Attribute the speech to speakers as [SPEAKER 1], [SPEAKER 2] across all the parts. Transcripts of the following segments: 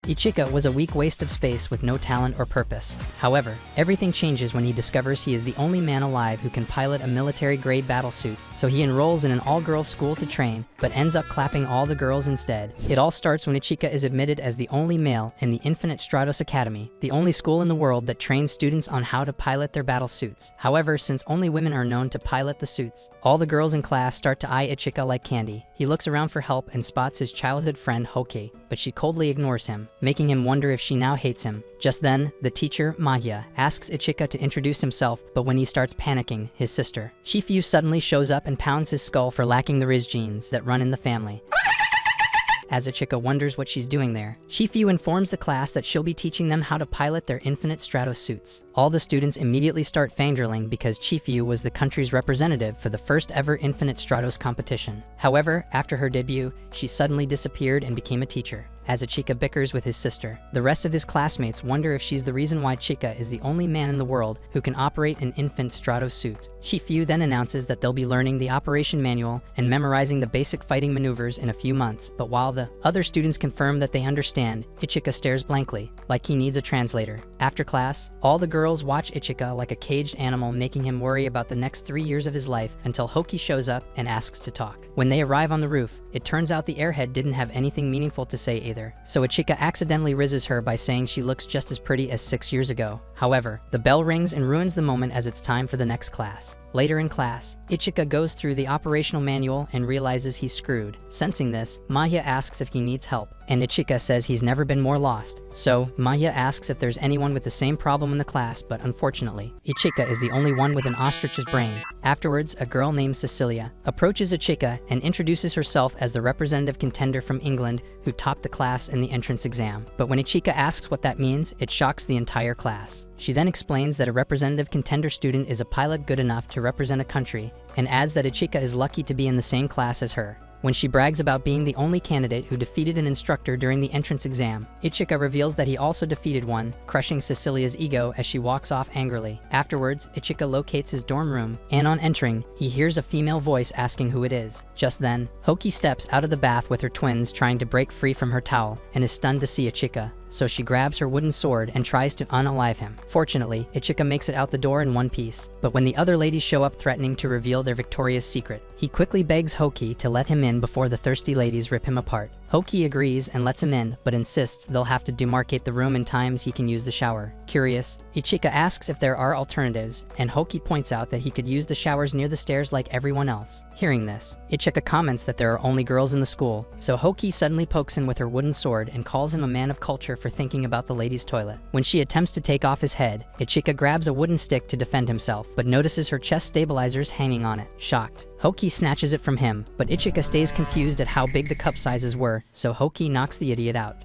[SPEAKER 1] Ichika was a weak waste of space with no talent or purpose. However, everything changes when he discovers he is the only man alive who can pilot a military-grade battlesuit, so he enrolls in an all-girls school to train, but ends up clapping all the girls instead. It all starts when Ichika is admitted as the only male in the Infinite Stratos Academy, the only school in the world that trains students on how to pilot their battlesuits. However, since only women are known to pilot the suits, all the girls in class start to eye Ichika like candy. He looks around for help and spots his childhood friend Hoki, but she coldly ignores him, making him wonder if she now hates him. Just then, the teacher, Maya, asks Ichika to introduce himself, but when he starts panicking, his sister, Shifu, suddenly shows up and pounds his skull for lacking the Riz genes that run in the family. As Ichika wonders what she's doing there, Shifu informs the class that she'll be teaching them how to pilot their Infinite Stratos suits. All the students immediately start fangirling because Shifu was the country's representative for the first ever Infinite Stratos competition. However, after her debut, she suddenly disappeared and became a teacher. As Ichika bickers with his sister, the rest of his classmates wonder if she's the reason why Ichika is the only man in the world who can operate an Infinite Stratos suit. Shifu then announces that they'll be learning the operation manual and memorizing the basic fighting maneuvers in a few months, but while the other students confirm that they understand, Ichika stares blankly, like he needs a translator. After class, all the girls watch Ichika like a caged animal, making him worry about the next 3 years of his life until Hoki shows up and asks to talk. When they arrive on the roof, it turns out the airhead didn't have anything meaningful to say either, so Ichika accidentally rizzes her by saying she looks just as pretty as 6 years ago. However, the bell rings and ruins the moment as it's time for the next class. Later in class, Ichika goes through the operational manual and realizes he's screwed. Sensing this, Maya asks if he needs help, and Ichika says he's never been more lost. So, Maya asks if there's anyone with the same problem in the class, but unfortunately, Ichika is the only one with an ostrich's brain. Afterwards, a girl named Cecilia approaches Ichika and introduces herself as the representative contender from England who topped the class in the entrance exam. But when Ichika asks what that means, it shocks the entire class. She then explains that a representative contender student is a pilot good enough to represent a country, and adds that Ichika is lucky to be in the same class as her. When she brags about being the only candidate who defeated an instructor during the entrance exam, Ichika reveals that he also defeated one, crushing Cecilia's ego as she walks off angrily. Afterwards, Ichika locates his dorm room, and on entering, he hears a female voice asking who it is. Just then, Hoki steps out of the bath with her twins trying to break free from her towel, and is stunned to see Ichika. So she grabs her wooden sword and tries to unalive him. Fortunately, Ichika makes it out the door in one piece, but when the other ladies show up threatening to reveal their victorious secret, he quickly begs Hoki to let him in before the thirsty ladies rip him apart. Hoki agrees and lets him in, but insists they'll have to demarcate the room in times he can use the shower. Curious, Ichika asks if there are alternatives, and Hoki points out that he could use the showers near the stairs like everyone else. Hearing this, Ichika comments that there are only girls in the school, so Hoki suddenly pokes him with her wooden sword and calls him a man of culture for thinking about the ladies' toilet. When she attempts to take off his head, Ichika grabs a wooden stick to defend himself, but notices her chest stabilizers hanging on it. Shocked, Hoki snatches it from him, but Ichika stays confused at how big the cup sizes were, so Hoki knocks the idiot out.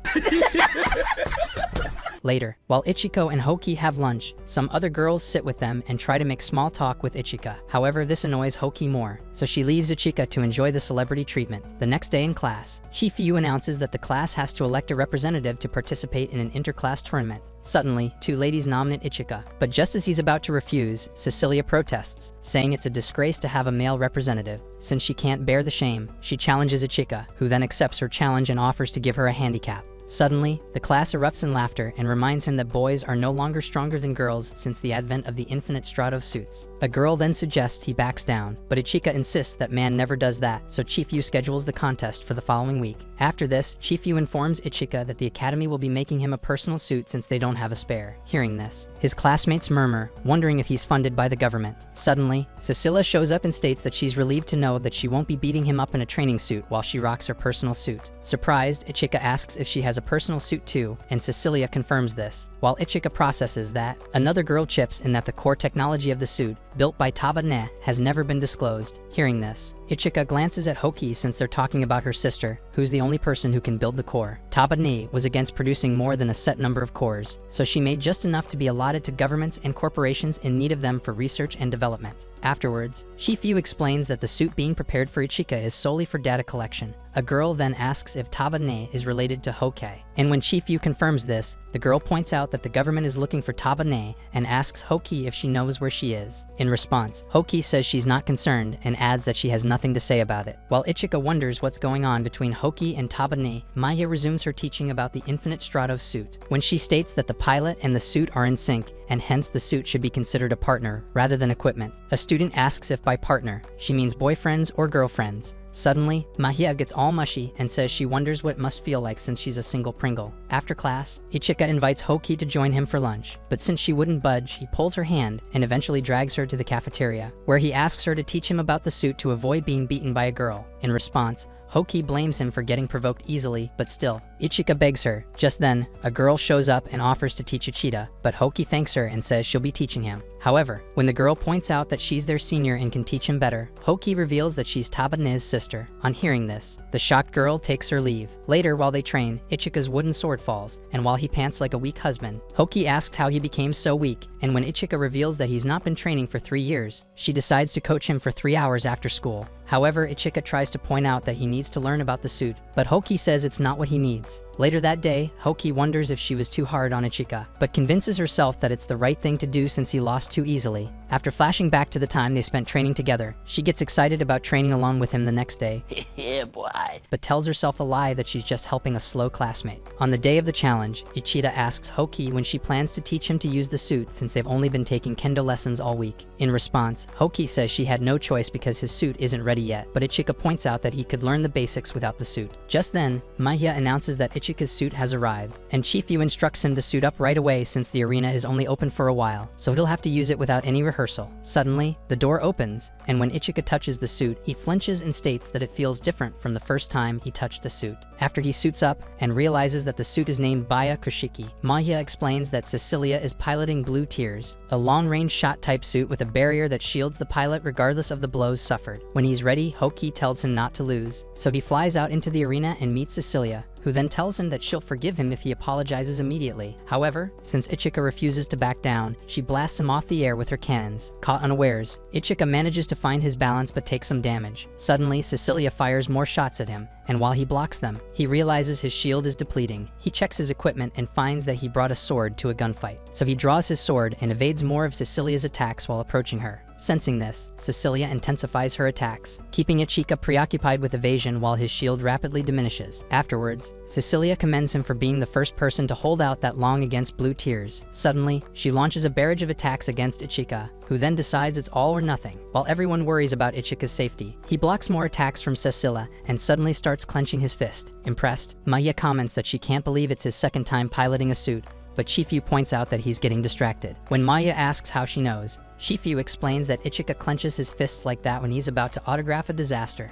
[SPEAKER 1] Later, while Ichiko and Hoki have lunch, some other girls sit with them and try to make small talk with Ichika. However, this annoys Hoki more, so she leaves Ichika to enjoy the celebrity treatment. The next day in class, Shifu announces that the class has to elect a representative to participate in an interclass tournament. Suddenly, 2 ladies nominate Ichika, but just as he's about to refuse, Cecilia protests, saying it's a disgrace to have a male representative. Since she can't bear the shame, she challenges Ichika, who then accepts her challenge and offers to give her a handicap. Suddenly, the class erupts in laughter and reminds him that boys are no longer stronger than girls since the advent of the Infinite Stratos suits. A girl then suggests he backs down, but Ichika insists that man never does that, so Chifu schedules the contest for the following week. After this, Chifu informs Ichika that the academy will be making him a personal suit since they don't have a spare. Hearing this, his classmates murmur, wondering if he's funded by the government. Suddenly, Cecilia shows up and states that she's relieved to know that she won't be beating him up in a training suit while she rocks her personal suit. Surprised, Ichika asks if she has a personal suit too, and Cecilia confirms this. While Ichika processes that, another girl chips in that the core technology of the suit, built by Taba Ne, has never been disclosed. Hearing this, Ichika glances at Hoki since they're talking about her sister, who's the only person who can build the core. Taba Ne was against producing more than a set number of cores, so she made just enough to be allotted to governments and corporations in need of them for research and development. Afterwards, Shifu explains that the suit being prepared for Ichika is solely for data collection. A girl then asks if Taba Ne is related to Hoki, and when Shifu confirms this, the girl points out out that the government is looking for Tabane and asks Hoki if she knows where she is. In response, Hoki says she's not concerned and adds that she has nothing to say about it. While Ichika wonders what's going on between Hoki and Tabane, Maya resumes her teaching about the Infinite Stratos suit, when she states that the pilot and the suit are in sync, and hence the suit should be considered a partner rather than equipment. A student asks if by partner she means boyfriends or girlfriends. Suddenly, Mahia gets all mushy and says she wonders what it must feel like since she's a single Pringle. After class, Ichika invites Hoki to join him for lunch, but since she wouldn't budge, he pulls her hand and eventually drags her to the cafeteria, where he asks her to teach him about the suit to avoid being beaten by a girl. In response, Hoki blames him for getting provoked easily, but still, Ichika begs her. Just then, a girl shows up and offers to teach Ichida, but Hoki thanks her and says she'll be teaching him. However, when the girl points out that she's their senior and can teach him better, Hoki reveals that she's Tabane's sister. On hearing this, the shocked girl takes her leave. Later, while they train, Ichika's wooden sword falls, and while he pants like a weak husband, Hoki asks how he became so weak, and when Ichika reveals that he's not been training for 3 years, she decides to coach him for 3 hours after school. However, Ichika tries to point out that he needs to learn about the suit, but Hoki says it's not what he needs. Later that day, Hoki wonders if she was too hard on Ichika, but convinces herself that it's the right thing to do since he lost too easily. After flashing back to the time they spent training together, she gets excited about training along with him the next day,
[SPEAKER 2] Yeah, boy.
[SPEAKER 1] but tells herself a lie that she's just helping a slow classmate. On the day of the challenge, Ichida asks Hoki when she plans to teach him to use the suit since they've only been taking kendo lessons all week. In response, Hoki says she had no choice because his suit isn't ready yet, but Ichika points out that he could learn the basics without the suit. Just then, Mahia announces that Ichika's suit has arrived, and Chifu instructs him to suit up right away since the arena is only open for a while, so he'll have to use it without any rehearsal. Suddenly, the door opens, and when Ichika touches the suit, he flinches and states that it feels different from the first time he touched the suit. After he suits up and realizes that the suit is named Baya Kushiki, Mahia explains that Cecilia is piloting Blue Tears, a long-range shot-type suit with a barrier that shields the pilot regardless of the blows suffered. When he's ready, Hoki tells him not to lose, so he flies out into the arena and meets Cecilia, who then tells him that she'll forgive him if he apologizes immediately. However, since Ichika refuses to back down, she blasts him off the air with her cannons. Caught unawares, Ichika manages to find his balance but takes some damage. Suddenly, Cecilia fires more shots at him, and while he blocks them, he realizes his shield is depleting. He checks his equipment and finds that he brought a sword to a gunfight. So he draws his sword and evades more of Cecilia's attacks while approaching her. Sensing this, Cecilia intensifies her attacks, keeping Ichika preoccupied with evasion while his shield rapidly diminishes. Afterwards, Cecilia commends him for being the first person to hold out that long against Blue Tears. Suddenly, she launches a barrage of attacks against Ichika, who then decides it's all or nothing. While everyone worries about Ichika's safety, he blocks more attacks from Cecilia and suddenly starts clenching his fist. Impressed, Maya comments that she can't believe it's his second time piloting a suit, but Shifu points out that he's getting distracted. When Maya asks how she knows, Shifu explains that Ichika clenches his fists like that when he's about to autograph a disaster.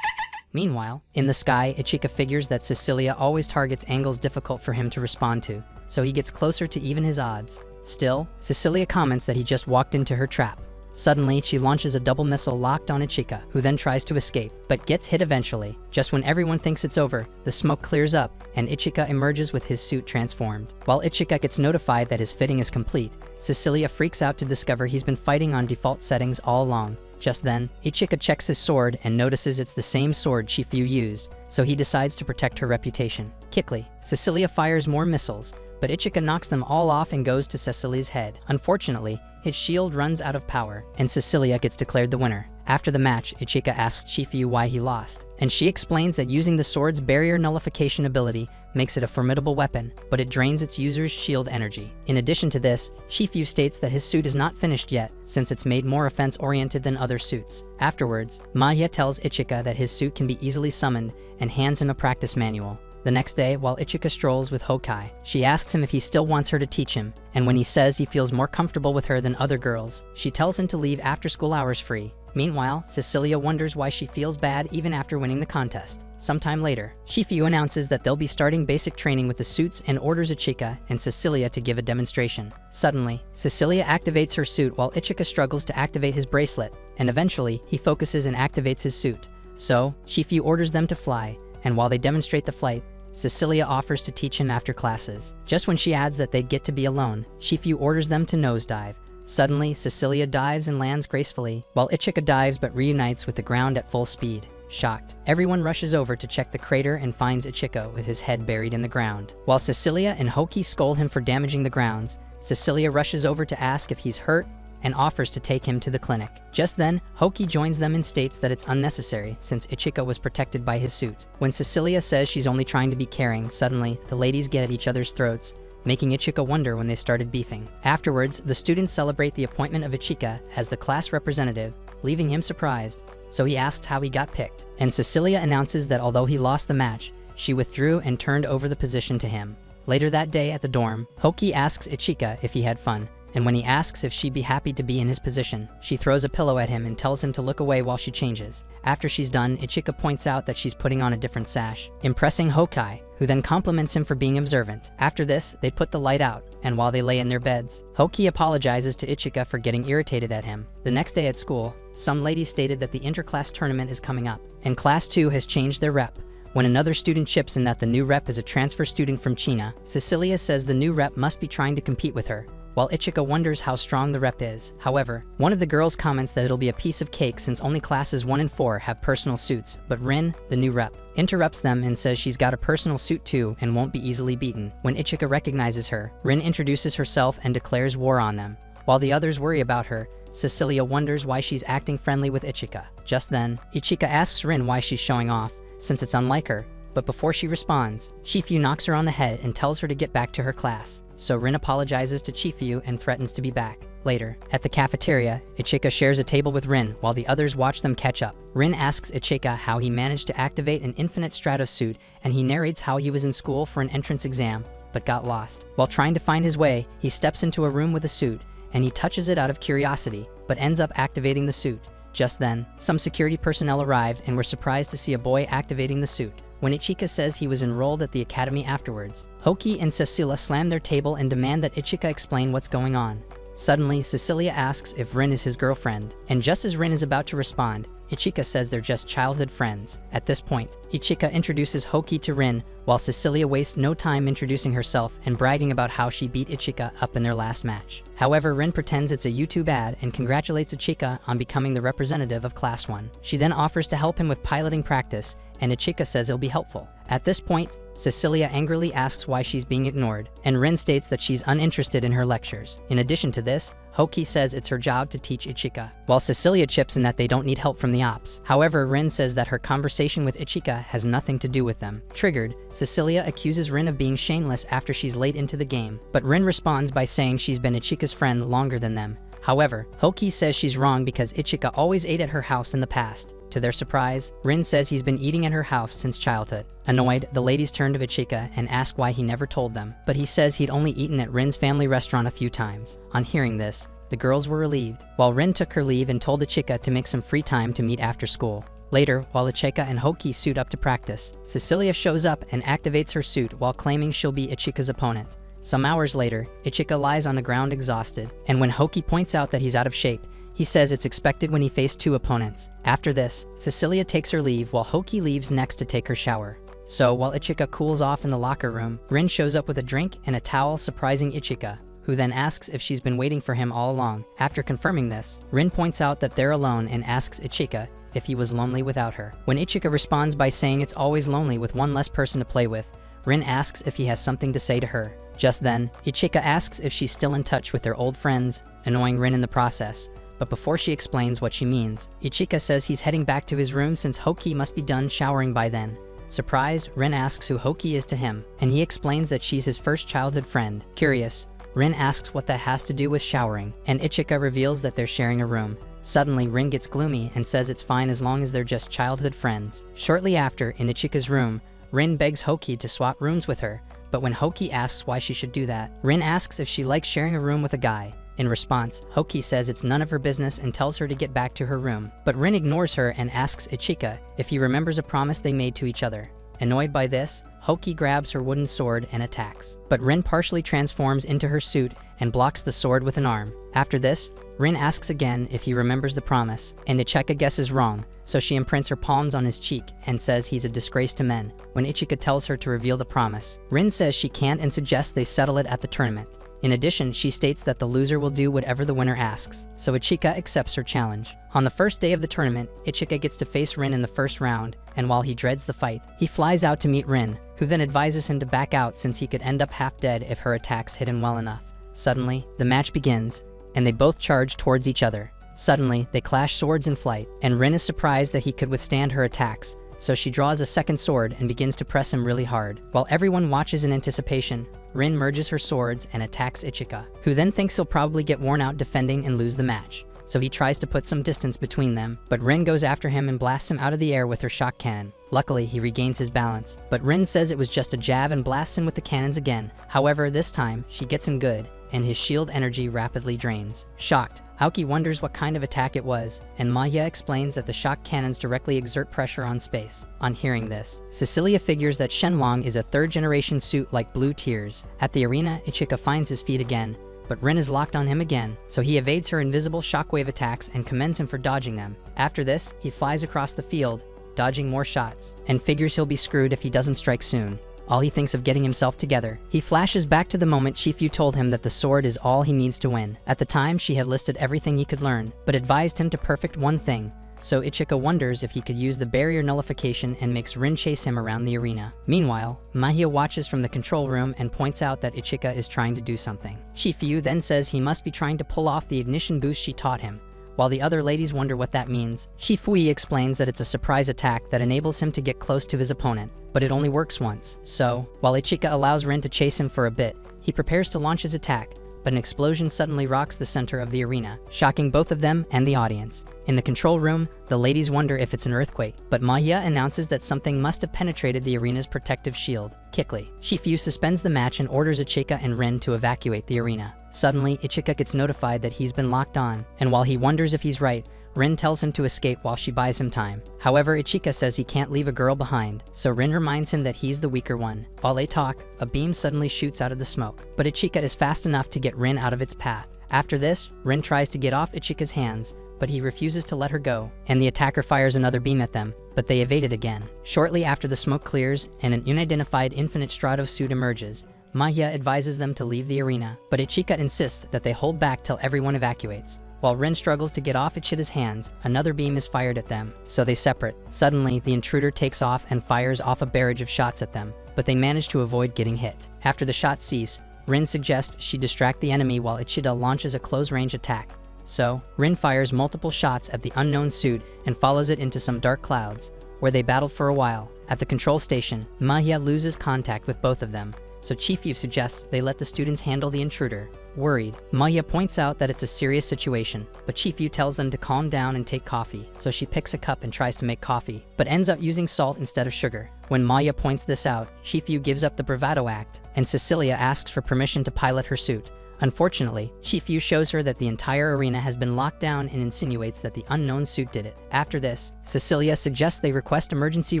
[SPEAKER 1] Meanwhile, in the sky, Ichika figures that Cecilia always targets angles difficult for him to respond to, so he gets closer to even his odds. Still, Cecilia comments that he just walked into her trap. Suddenly, she launches a double missile locked on Ichika, who then tries to escape, but gets hit eventually. Just when everyone thinks it's over, the smoke clears up, and Ichika emerges with his suit transformed. While Ichika gets notified that his fitting is complete, Cecilia freaks out to discover he's been fighting on default settings all along. Just then, Ichika checks his sword and notices it's the same sword Shifu used, so he decides to protect her reputation. Quickly, Cecilia fires more missiles, but Ichika knocks them all off and goes to Cecilia's head. Unfortunately, his shield runs out of power, and Cecilia gets declared the winner. After the match, Ichika asks Shifu why he lost, and she explains that using the sword's barrier nullification ability makes it a formidable weapon, but it drains its user's shield energy. In addition to this, Shifu states that his suit is not finished yet, since it's made more offense-oriented than other suits. Afterwards, Maya tells Ichika that his suit can be easily summoned and hands him a practice manual. The next day, while Ichika strolls with Hokai, she asks him if he still wants her to teach him, and when he says he feels more comfortable with her than other girls, she tells him to leave after school hours free. Meanwhile, Cecilia wonders why she feels bad even after winning the contest. Sometime later, Shifu announces that they'll be starting basic training with the suits and orders Ichika and Cecilia to give a demonstration. Suddenly, Cecilia activates her suit while Ichika struggles to activate his bracelet, and eventually, he focuses and activates his suit. So, Shifu orders them to fly, and while they demonstrate the flight, Cecilia offers to teach him after classes. Just when she adds that they'd get to be alone, Shifu orders them to nosedive. Suddenly, Cecilia dives and lands gracefully, while Ichika dives but reunites with the ground at full speed. Shocked, everyone rushes over to check the crater and finds Ichika with his head buried in the ground. While Cecilia and Hoki scold him for damaging the grounds, Cecilia rushes over to ask if he's hurt and offers to take him to the clinic. Just then, Hoki joins them and states that it's unnecessary since Ichika was protected by his suit. When Cecilia says she's only trying to be caring, suddenly, the ladies get at each other's throats, making Ichika wonder when they started beefing. Afterwards, the students celebrate the appointment of Ichika as the class representative, leaving him surprised, so he asks how he got picked. And Cecilia announces that although he lost the match, she withdrew and turned over the position to him. Later that day at the dorm, Hoki asks Ichika if he had fun, and when he asks if she'd be happy to be in his position, she throws a pillow at him and tells him to look away while she changes. After she's done, Ichika points out that she's putting on a different sash, impressing Hoki, who then compliments him for being observant. After this, they put the light out, and while they lay in their beds, Hoki apologizes to Ichika for getting irritated at him. The next day at school, some ladies stated that the interclass tournament is coming up, and Class 2 has changed their rep. When another student chips in that the new rep is a transfer student from China, Cecilia says the new rep must be trying to compete with her, while Ichika wonders how strong the rep is. However, one of the girls comments that it'll be a piece of cake since only classes 1 and 4 have personal suits, but Rin, the new rep, interrupts them and says she's got a personal suit too and won't be easily beaten. When Ichika recognizes her, Rin introduces herself and declares war on them. While the others worry about her, Cecilia wonders why she's acting friendly with Ichika. Just then, Ichika asks Rin why she's showing off, since it's unlike her, but before she responds, Chifu knocks her on the head and tells her to get back to her class. So Rin apologizes to Chifu and threatens to be back. Later, at the cafeteria, Ichika shares a table with Rin while the others watch them catch up. Rin asks Ichika how he managed to activate an infinite strato suit, and he narrates how he was in school for an entrance exam, but got lost. While trying to find his way, he steps into a room with a suit, and he touches it out of curiosity, but ends up activating the suit. Just then, some security personnel arrived and were surprised to see a boy activating the suit. When Ichika says he was enrolled at the academy afterwards, Hoki and Cecilia slam their table and demand that Ichika explain what's going on. Suddenly, Cecilia asks if Rin is his girlfriend, and just as Rin is about to respond, Ichika says they're just childhood friends. At this point, Ichika introduces Hoki to Rin, while Cecilia wastes no time introducing herself and bragging about how she beat Ichika up in their last match. However, Rin pretends it's a YouTube ad and congratulates Ichika on becoming the representative of Class 1. She then offers to help him with piloting practice, and Ichika says it'll be helpful. At this point, Cecilia angrily asks why she's being ignored, and Rin states that she's uninterested in her lectures. In addition to this, Hoki says it's her job to teach Ichika, while Cecilia chips in that they don't need help from the ops. However, Rin says that her conversation with Ichika has nothing to do with them. Triggered, Cecilia accuses Rin of being shameless after she's late into the game, but Rin responds by saying she's been Ichika's friend longer than them. However, Hoki says she's wrong because Ichika always ate at her house in the past. To their surprise, Rin says he's been eating at her house since childhood. Annoyed, the ladies turn to Ichika and ask why he never told them, but he says he'd only eaten at Rin's family restaurant a few times. On hearing this, the girls were relieved, while Rin took her leave and told Ichika to make some free time to meet after school. Later, while Ichika and Hoki suit up to practice, Cecilia shows up and activates her suit while claiming she'll be Ichika's opponent. Some hours later, Ichika lies on the ground exhausted, and when Hoki points out that he's out of shape, he says it's expected when he faced 2 opponents. After this, Cecilia takes her leave while Hoki leaves next to take her shower. So, while Ichika cools off in the locker room, Rin shows up with a drink and a towel, surprising Ichika, who then asks if she's been waiting for him all along. After confirming this, Rin points out that they're alone and asks Ichika if he was lonely without her. When Ichika responds by saying it's always lonely with one less person to play with, Rin asks if he has something to say to her. Just then, Ichika asks if she's still in touch with their old friends, annoying Rin in the process. But before she explains what she means, Ichika says he's heading back to his room since Hoki must be done showering by then. Surprised, Rin asks who Hoki is to him, and he explains that she's his first childhood friend. Curious, Rin asks what that has to do with showering, and Ichika reveals that they're sharing a room. Suddenly, Rin gets gloomy and says it's fine as long as they're just childhood friends. Shortly after, in Ichika's room, Rin begs Hoki to swap rooms with her, but when Hoki asks why she should do that, Rin asks if she likes sharing a room with a guy. In response, Hoki says it's none of her business and tells her to get back to her room. But Rin ignores her and asks Ichika if he remembers a promise they made to each other. Annoyed by this, Hoki grabs her wooden sword and attacks. But Rin partially transforms into her suit and blocks the sword with an arm. After this, Rin asks again if he remembers the promise, and Ichika guesses wrong, so she imprints her palms on his cheek and says he's a disgrace to men. When Ichika tells her to reveal the promise, Rin says she can't and suggests they settle it at the tournament. In addition, she states that the loser will do whatever the winner asks, so Ichika accepts her challenge. On the first day of the tournament, Ichika gets to face Rin in the first round, and while he dreads the fight, he flies out to meet Rin, who then advises him to back out since he could end up half dead if her attacks hit him well enough. Suddenly, the match begins, and they both charge towards each other. Suddenly, they clash swords in flight, and Rin is surprised that he could withstand her attacks, so she draws a second sword and begins to press him really hard. While everyone watches in anticipation, Rin merges her swords and attacks Ichika, who then thinks he'll probably get worn out defending and lose the match. So he tries to put some distance between them, but Rin goes after him and blasts him out of the air with her shock cannon. Luckily, he regains his balance, but Rin says it was just a jab and blasts him with the cannons again. However, this time, she gets him good, and his shield energy rapidly drains. Shocked, Aoki wonders what kind of attack it was, and Maya explains that the shock cannons directly exert pressure on space. On hearing this, Cecilia figures that Shenlong is a third-generation suit like Blue Tears. At the arena, Ichika finds his feet again, but Rin is locked on him again, so he evades her invisible shockwave attacks and commends him for dodging them. After this, he flies across the field, dodging more shots, and figures he'll be screwed if he doesn't strike soon. All he thinks of getting himself together. He flashes back to the moment Chifu told him that the sword is all he needs to win. At the time, she had listed everything he could learn, but advised him to perfect one thing. So Ichika wonders if he could use the barrier nullification and makes Rin chase him around the arena. Meanwhile, Mahia watches from the control room and points out that Ichika is trying to do something. Shifu then says he must be trying to pull off the ignition boost she taught him. While the other ladies wonder what that means, Shifui explains that it's a surprise attack that enables him to get close to his opponent, but it only works once. So, while Ichika allows Rin to chase him for a bit, he prepares to launch his attack, but an explosion suddenly rocks the center of the arena, shocking both of them and the audience. In the control room, the ladies wonder if it's an earthquake, but Maya announces that something must have penetrated the arena's protective shield. Quickly, Shifu suspends the match and orders Ichika and Rin to evacuate the arena. Suddenly, Ichika gets notified that he's been locked on, and while he wonders if he's right, Rin tells him to escape while she buys him time. However, Ichika says he can't leave a girl behind, so Rin reminds him that he's the weaker one. While they talk, a beam suddenly shoots out of the smoke, but Ichika is fast enough to get Rin out of its path. After this, Rin tries to get off Ichika's hands, but he refuses to let her go, and the attacker fires another beam at them, but they evade it again. Shortly after the smoke clears and an unidentified Infinite Strato suit emerges, Maya advises them to leave the arena, but Ichika insists that they hold back till everyone evacuates. While Rin struggles to get off Ichida's hands, another beam is fired at them, so they separate. Suddenly, the intruder takes off and fires off a barrage of shots at them, but they manage to avoid getting hit. After the shots cease, Rin suggests she distract the enemy while Ichida launches a close-range attack. So, Rin fires multiple shots at the unknown suit and follows it into some dark clouds, where they battle for a while. At the control station, Maya loses contact with both of them, so Chifu suggests they let the students handle the intruder. Worried, Maya points out that it's a serious situation, but Chifu tells them to calm down and take coffee, so she picks a cup and tries to make coffee, but ends up using salt instead of sugar. When Maya points this out, Chifu gives up the bravado act, and Cecilia asks for permission to pilot her suit. Unfortunately, Chifu shows her that the entire arena has been locked down and insinuates that the unknown suit did it. After this, Cecilia suggests they request emergency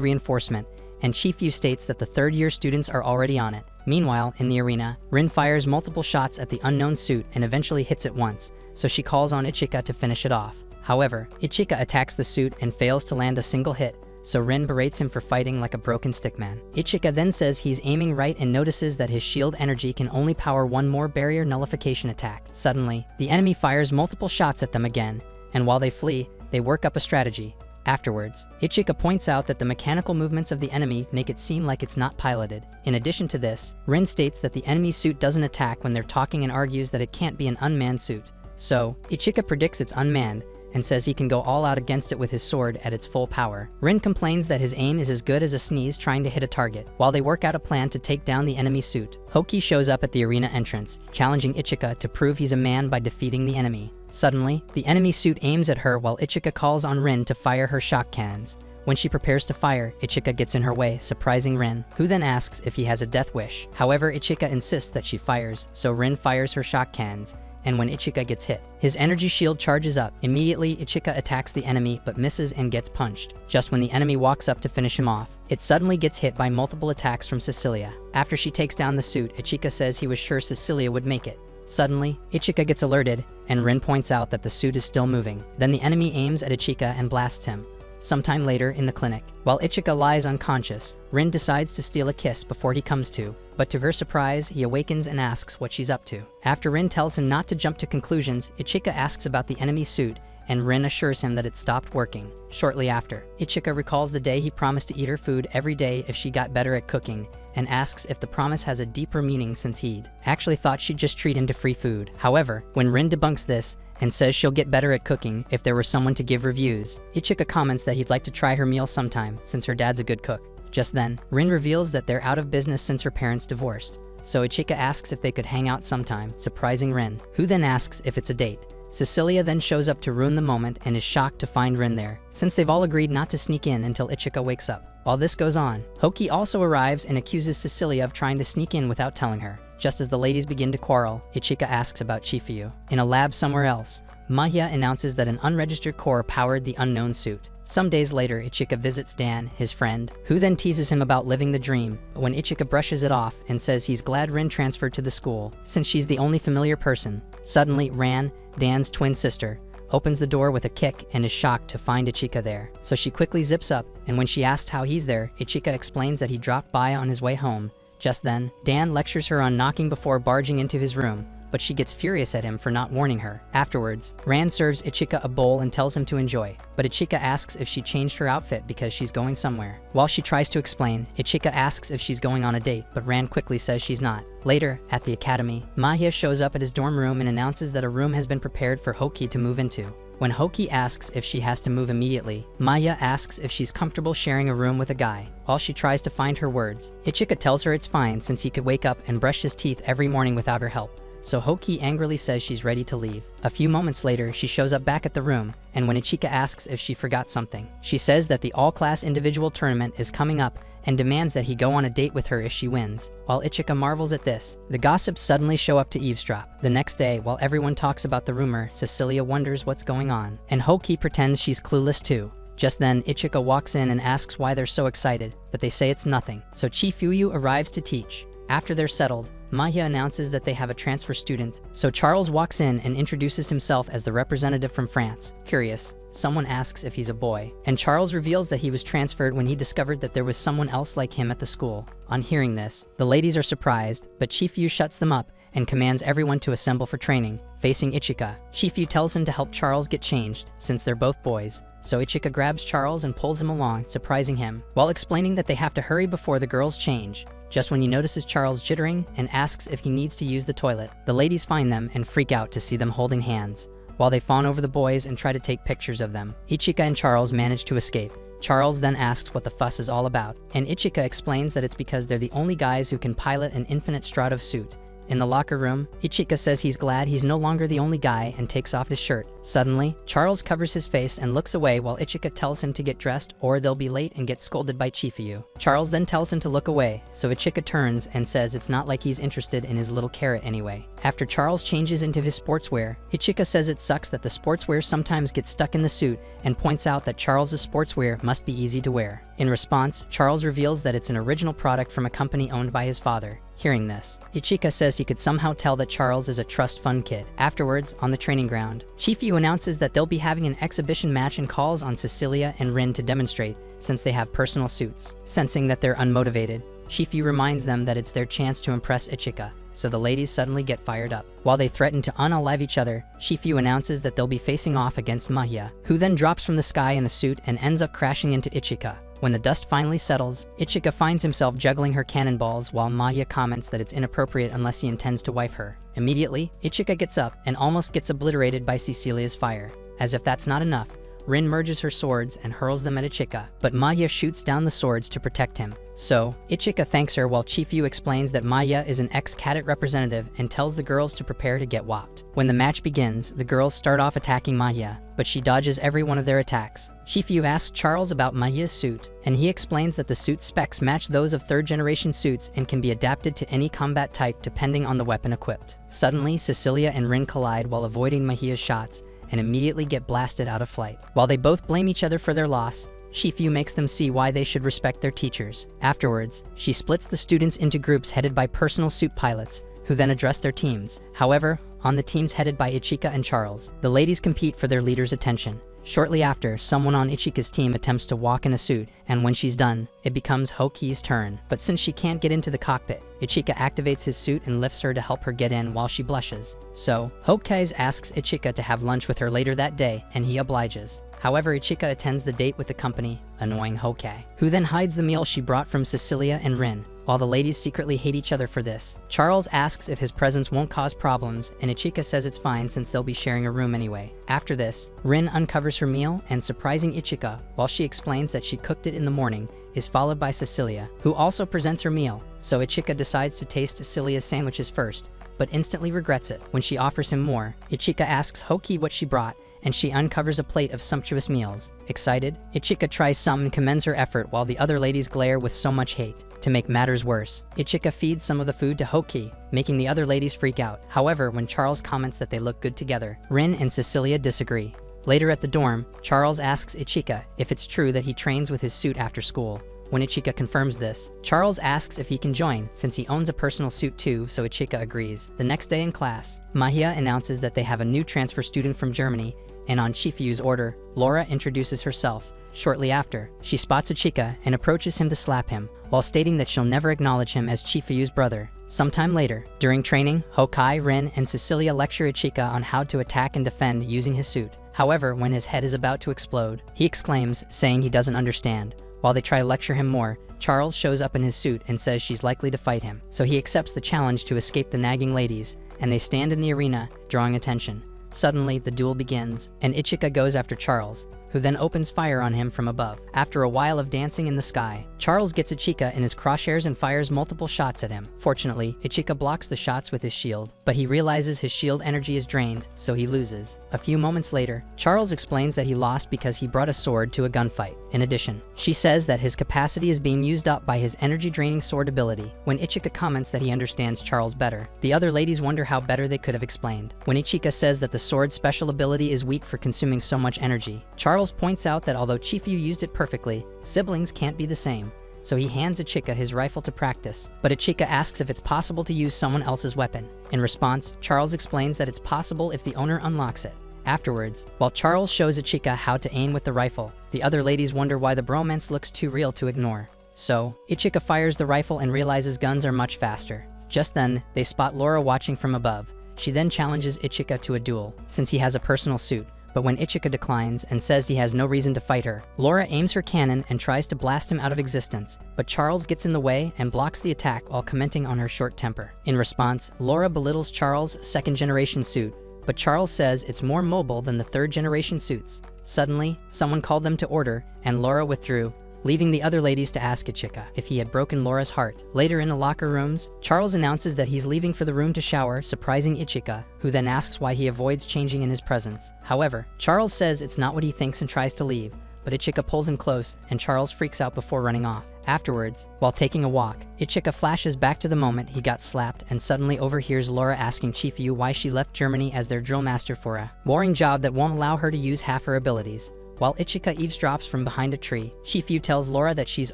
[SPEAKER 1] reinforcement, and Chifu states that the third-year students are already on it. Meanwhile, in the arena, Rin fires multiple shots at the unknown suit and eventually hits it once, so she calls on Ichika to finish it off. However, Ichika attacks the suit and fails to land a single hit, so Rin berates him for fighting like a broken stickman. Ichika then says he's aiming right and notices that his shield energy can only power one more barrier nullification attack. Suddenly, the enemy fires multiple shots at them again, and while they flee, they work up a strategy. Afterwards, Ichika points out that the mechanical movements of the enemy make it seem like it's not piloted. In addition to this, Rin states that the enemy suit doesn't attack when they're talking and argues that it can't be an unmanned suit. So, Ichika predicts it's unmanned, and says he can go all out against it with his sword at its full power. Rin complains that his aim is as good as a sneeze trying to hit a target, while they work out a plan to take down the enemy suit. Hoki shows up at the arena entrance, challenging Ichika to prove he's a man by defeating the enemy. Suddenly, the enemy suit aims at her while Ichika calls on Rin to fire her shock cannons. When she prepares to fire, Ichika gets in her way, surprising Rin, who then asks if he has a death wish. However, Ichika insists that she fires, so Rin fires her shock cannons, and when Ichika gets hit, his energy shield charges up. Immediately, Ichika attacks the enemy but misses and gets punched. Just when the enemy walks up to finish him off, it suddenly gets hit by multiple attacks from Cecilia. After she takes down the suit, Ichika says he was sure Cecilia would make it. Suddenly, Ichika gets alerted, and Rin points out that the suit is still moving. Then the enemy aims at Ichika and blasts him. Sometime later in the clinic, while Ichika lies unconscious, Rin decides to steal a kiss before he comes to, but to her surprise, he awakens and asks what she's up to. After Rin tells him not to jump to conclusions, Ichika asks about the enemy suit, and Rin assures him that it stopped working. Shortly after, Ichika recalls the day he promised to eat her food every day if she got better at cooking, and asks if the promise has a deeper meaning since he'd actually thought she'd just treat him to free food. However, when Rin debunks this, and says she'll get better at cooking if there were someone to give reviews, Ichika comments that he'd like to try her meal sometime since her dad's a good cook. Just then, Rin reveals that they're out of business since her parents divorced, so Ichika asks if they could hang out sometime, surprising Rin, who then asks if it's a date. Cecilia then shows up to ruin the moment and is shocked to find Rin there, since they've all agreed not to sneak in until Ichika wakes up. While this goes on, Hoki also arrives and accuses Cecilia of trying to sneak in without telling her. Just as the ladies begin to quarrel, Ichika asks about Chifuyu. In a lab somewhere else, Mahia announces that an unregistered core powered the unknown suit. Some days later, Ichika visits Dan, his friend, who then teases him about living the dream, but when Ichika brushes it off and says he's glad Rin transferred to the school, since she's the only familiar person, suddenly Ran, Dan's twin sister, opens the door with a kick and is shocked to find Ichika there. So she quickly zips up, and when she asks how he's there, Ichika explains that he dropped by on his way home. Just then, Dan lectures her on knocking before barging into his room, but she gets furious at him for not warning her. Afterwards, Rand serves Ichika a bowl and tells him to enjoy, but Ichika asks if she changed her outfit because she's going somewhere. While she tries to explain, Ichika asks if she's going on a date, but Rand quickly says she's not. Later, at the academy, Mahia shows up at his dorm room and announces that a room has been prepared for Hoki to move into. When Hoki asks if she has to move immediately, Maya asks if she's comfortable sharing a room with a guy. While she tries to find her words, Ichika tells her it's fine since he could wake up and brush his teeth every morning without her help. So Hoki angrily says she's ready to leave. A few moments later, she shows up back at the room, and when Ichika asks if she forgot something, she says that the all-class individual tournament is coming up and demands that he go on a date with her if she wins. While Ichika marvels at this, the gossips suddenly show up to eavesdrop. The next day, while everyone talks about the rumor, Cecilia wonders what's going on, and Hoki pretends she's clueless too. Just then, Ichika walks in and asks why they're so excited, but they say it's nothing. So Chifuyu arrives to teach. After they're settled, Mahia announces that they have a transfer student, so Charles walks in and introduces himself as the representative from France. Curious, someone asks if he's a boy, and Charles reveals that he was transferred when he discovered that there was someone else like him at the school. On hearing this, the ladies are surprised, but Chifuyu shuts them up and commands everyone to assemble for training. Facing Ichika, Chifuyu tells him to help Charles get changed, since they're both boys. So Ichika grabs Charles and pulls him along, surprising him, while explaining that they have to hurry before the girls change. Just when he notices Charles jittering and asks if he needs to use the toilet, the ladies find them and freak out to see them holding hands. While they fawn over the boys and try to take pictures of them, Ichika and Charles manage to escape. Charles then asks what the fuss is all about, and Ichika explains that it's because they're the only guys who can pilot an infinite Stratos suit. In the locker room, Ichika says he's glad he's no longer the only guy and takes off his shirt. Suddenly, Charles covers his face and looks away while Ichika tells him to get dressed or they'll be late and get scolded by Chifuyu. Charles then tells him to look away, so Ichika turns and says it's not like he's interested in his little carrot anyway. After Charles changes into his sportswear, Ichika says it sucks that the sportswear sometimes gets stuck in the suit and points out that Charles's sportswear must be easy to wear. In response, Charles reveals that it's an original product from a company owned by his father. Hearing this, Ichika says he could somehow tell that Charles is a trust fund kid. Afterwards, on the training ground, Chifuyu announces that they'll be having an exhibition match and calls on Cecilia and Rin to demonstrate, since they have personal suits. Sensing that they're unmotivated, Chifuyu reminds them that it's their chance to impress Ichika, so the ladies suddenly get fired up. While they threaten to unalive each other, Chifuyu announces that they'll be facing off against Mahia, who then drops from the sky in a suit and ends up crashing into Ichika. When the dust finally settles, Ichika finds himself juggling her cannonballs while Mahia comments that it's inappropriate unless he intends to wife her. Immediately, Ichika gets up and almost gets obliterated by Cecilia's fire. As if that's not enough, Rin merges her swords and hurls them at Ichika, but Mahia shoots down the swords to protect him. So, Ichika thanks her while Chifuyu explains that Mahia is an ex-cadet representative and tells the girls to prepare to get whopped. When the match begins, the girls start off attacking Mahia, but she dodges every one of their attacks. Chifuyu asks Charles about Mahia's suit, and he explains that the suit specs match those of third-generation suits and can be adapted to any combat type depending on the weapon equipped. Suddenly, Cecilia and Rin collide while avoiding Mahia's shots, and immediately get blasted out of flight. While they both blame each other for their loss, Chifuyu makes them see why they should respect their teachers. Afterwards, she splits the students into groups headed by personal suit pilots, who then address their teams. However, on the teams headed by Ichika and Charles, the ladies compete for their leader's attention. Shortly after, someone on Ichika's team attempts to walk in a suit, and when she's done, it becomes Hoki's turn. But since she can't get into the cockpit, Ichika activates his suit and lifts her to help her get in while she blushes. So, Hoki asks Ichika to have lunch with her later that day, and he obliges. However, Ichika attends the date with the company, annoying Hoki, who then hides the meal she brought from Cecilia and Rin. While the ladies secretly hate each other for this, Charles asks if his presence won't cause problems, and Ichika says it's fine since they'll be sharing a room anyway. After this, Rin uncovers her meal and, surprising Ichika while she explains that she cooked it in the morning, is followed by Cecilia, who also presents her meal. So Ichika decides to taste Cecilia's sandwiches first, but instantly regrets it. When she offers him more, Ichika asks Hoki what she brought, and she uncovers a plate of sumptuous meals. Excited, Ichika tries some and commends her effort while the other ladies glare with so much hate. To make matters worse, Ichika feeds some of the food to Hoki, making the other ladies freak out. However, when Charles comments that they look good together, Rin and Cecilia disagree. Later at the dorm, Charles asks Ichika if it's true that he trains with his suit after school. When Ichika confirms this, Charles asks if he can join since he owns a personal suit too, so Ichika agrees. The next day in class, Mahia announces that they have a new transfer student from Germany, and on Chifuyu's order, Laura introduces herself. Shortly after, she spots Ichika and approaches him to slap him, while stating that she'll never acknowledge him as Chifuyu's brother. Sometime later, during training, Hoki, Rin, and Cecilia lecture Ichika on how to attack and defend using his suit. However, when his head is about to explode, he exclaims, saying he doesn't understand. While they try to lecture him more, Charles shows up in his suit and says she's likely to fight him. So he accepts the challenge to escape the nagging ladies, and they stand in the arena, drawing attention. Suddenly, the duel begins, and Ichika goes after Charles, who then opens fire on him from above. After a while of dancing in the sky, Charles gets Ichika in his crosshairs and fires multiple shots at him. Fortunately, Ichika blocks the shots with his shield, but he realizes his shield energy is drained, so he loses. A few moments later, Charles explains that he lost because he brought a sword to a gunfight. In addition, she says that his capacity is being used up by his energy-draining sword ability. When Ichika comments that he understands Charles better, the other ladies wonder how better they could have explained. When Ichika says that the sword's special ability is weak for consuming so much energy, Charles points out that although Chifuyu used it perfectly, siblings can't be the same. So he hands Ichika his rifle to practice, but Ichika asks if it's possible to use someone else's weapon. In response, Charles explains that it's possible if the owner unlocks it. Afterwards, while Charles shows Ichika how to aim with the rifle, the other ladies wonder why the bromance looks too real to ignore. So, Ichika fires the rifle and realizes guns are much faster. Just then, they spot Laura watching from above. She then challenges Ichika to a duel, since he has a personal suit. But when Ichika declines and says he has no reason to fight her, Laura aims her cannon and tries to blast him out of existence, but Charles gets in the way and blocks the attack while commenting on her short temper. In response, Laura belittles Charles' second-generation suit, but Charles says it's more mobile than the third-generation suits. Suddenly, someone called them to order, and Laura withdrew, leaving the other ladies to ask Ichika if he had broken Laura's heart. Later in the locker rooms, Charles announces that he's leaving for the room to shower, surprising Ichika, who then asks why he avoids changing in his presence. However, Charles says it's not what he thinks and tries to leave, but Ichika pulls him close, and Charles freaks out before running off. Afterwards, while taking a walk, Ichika flashes back to the moment he got slapped and suddenly overhears Laura asking Chifuyu why she left Germany as their drill master for a boring job that won't allow her to use half her abilities. While Ichika eavesdrops from behind a tree, Chifuyu tells Laura that she's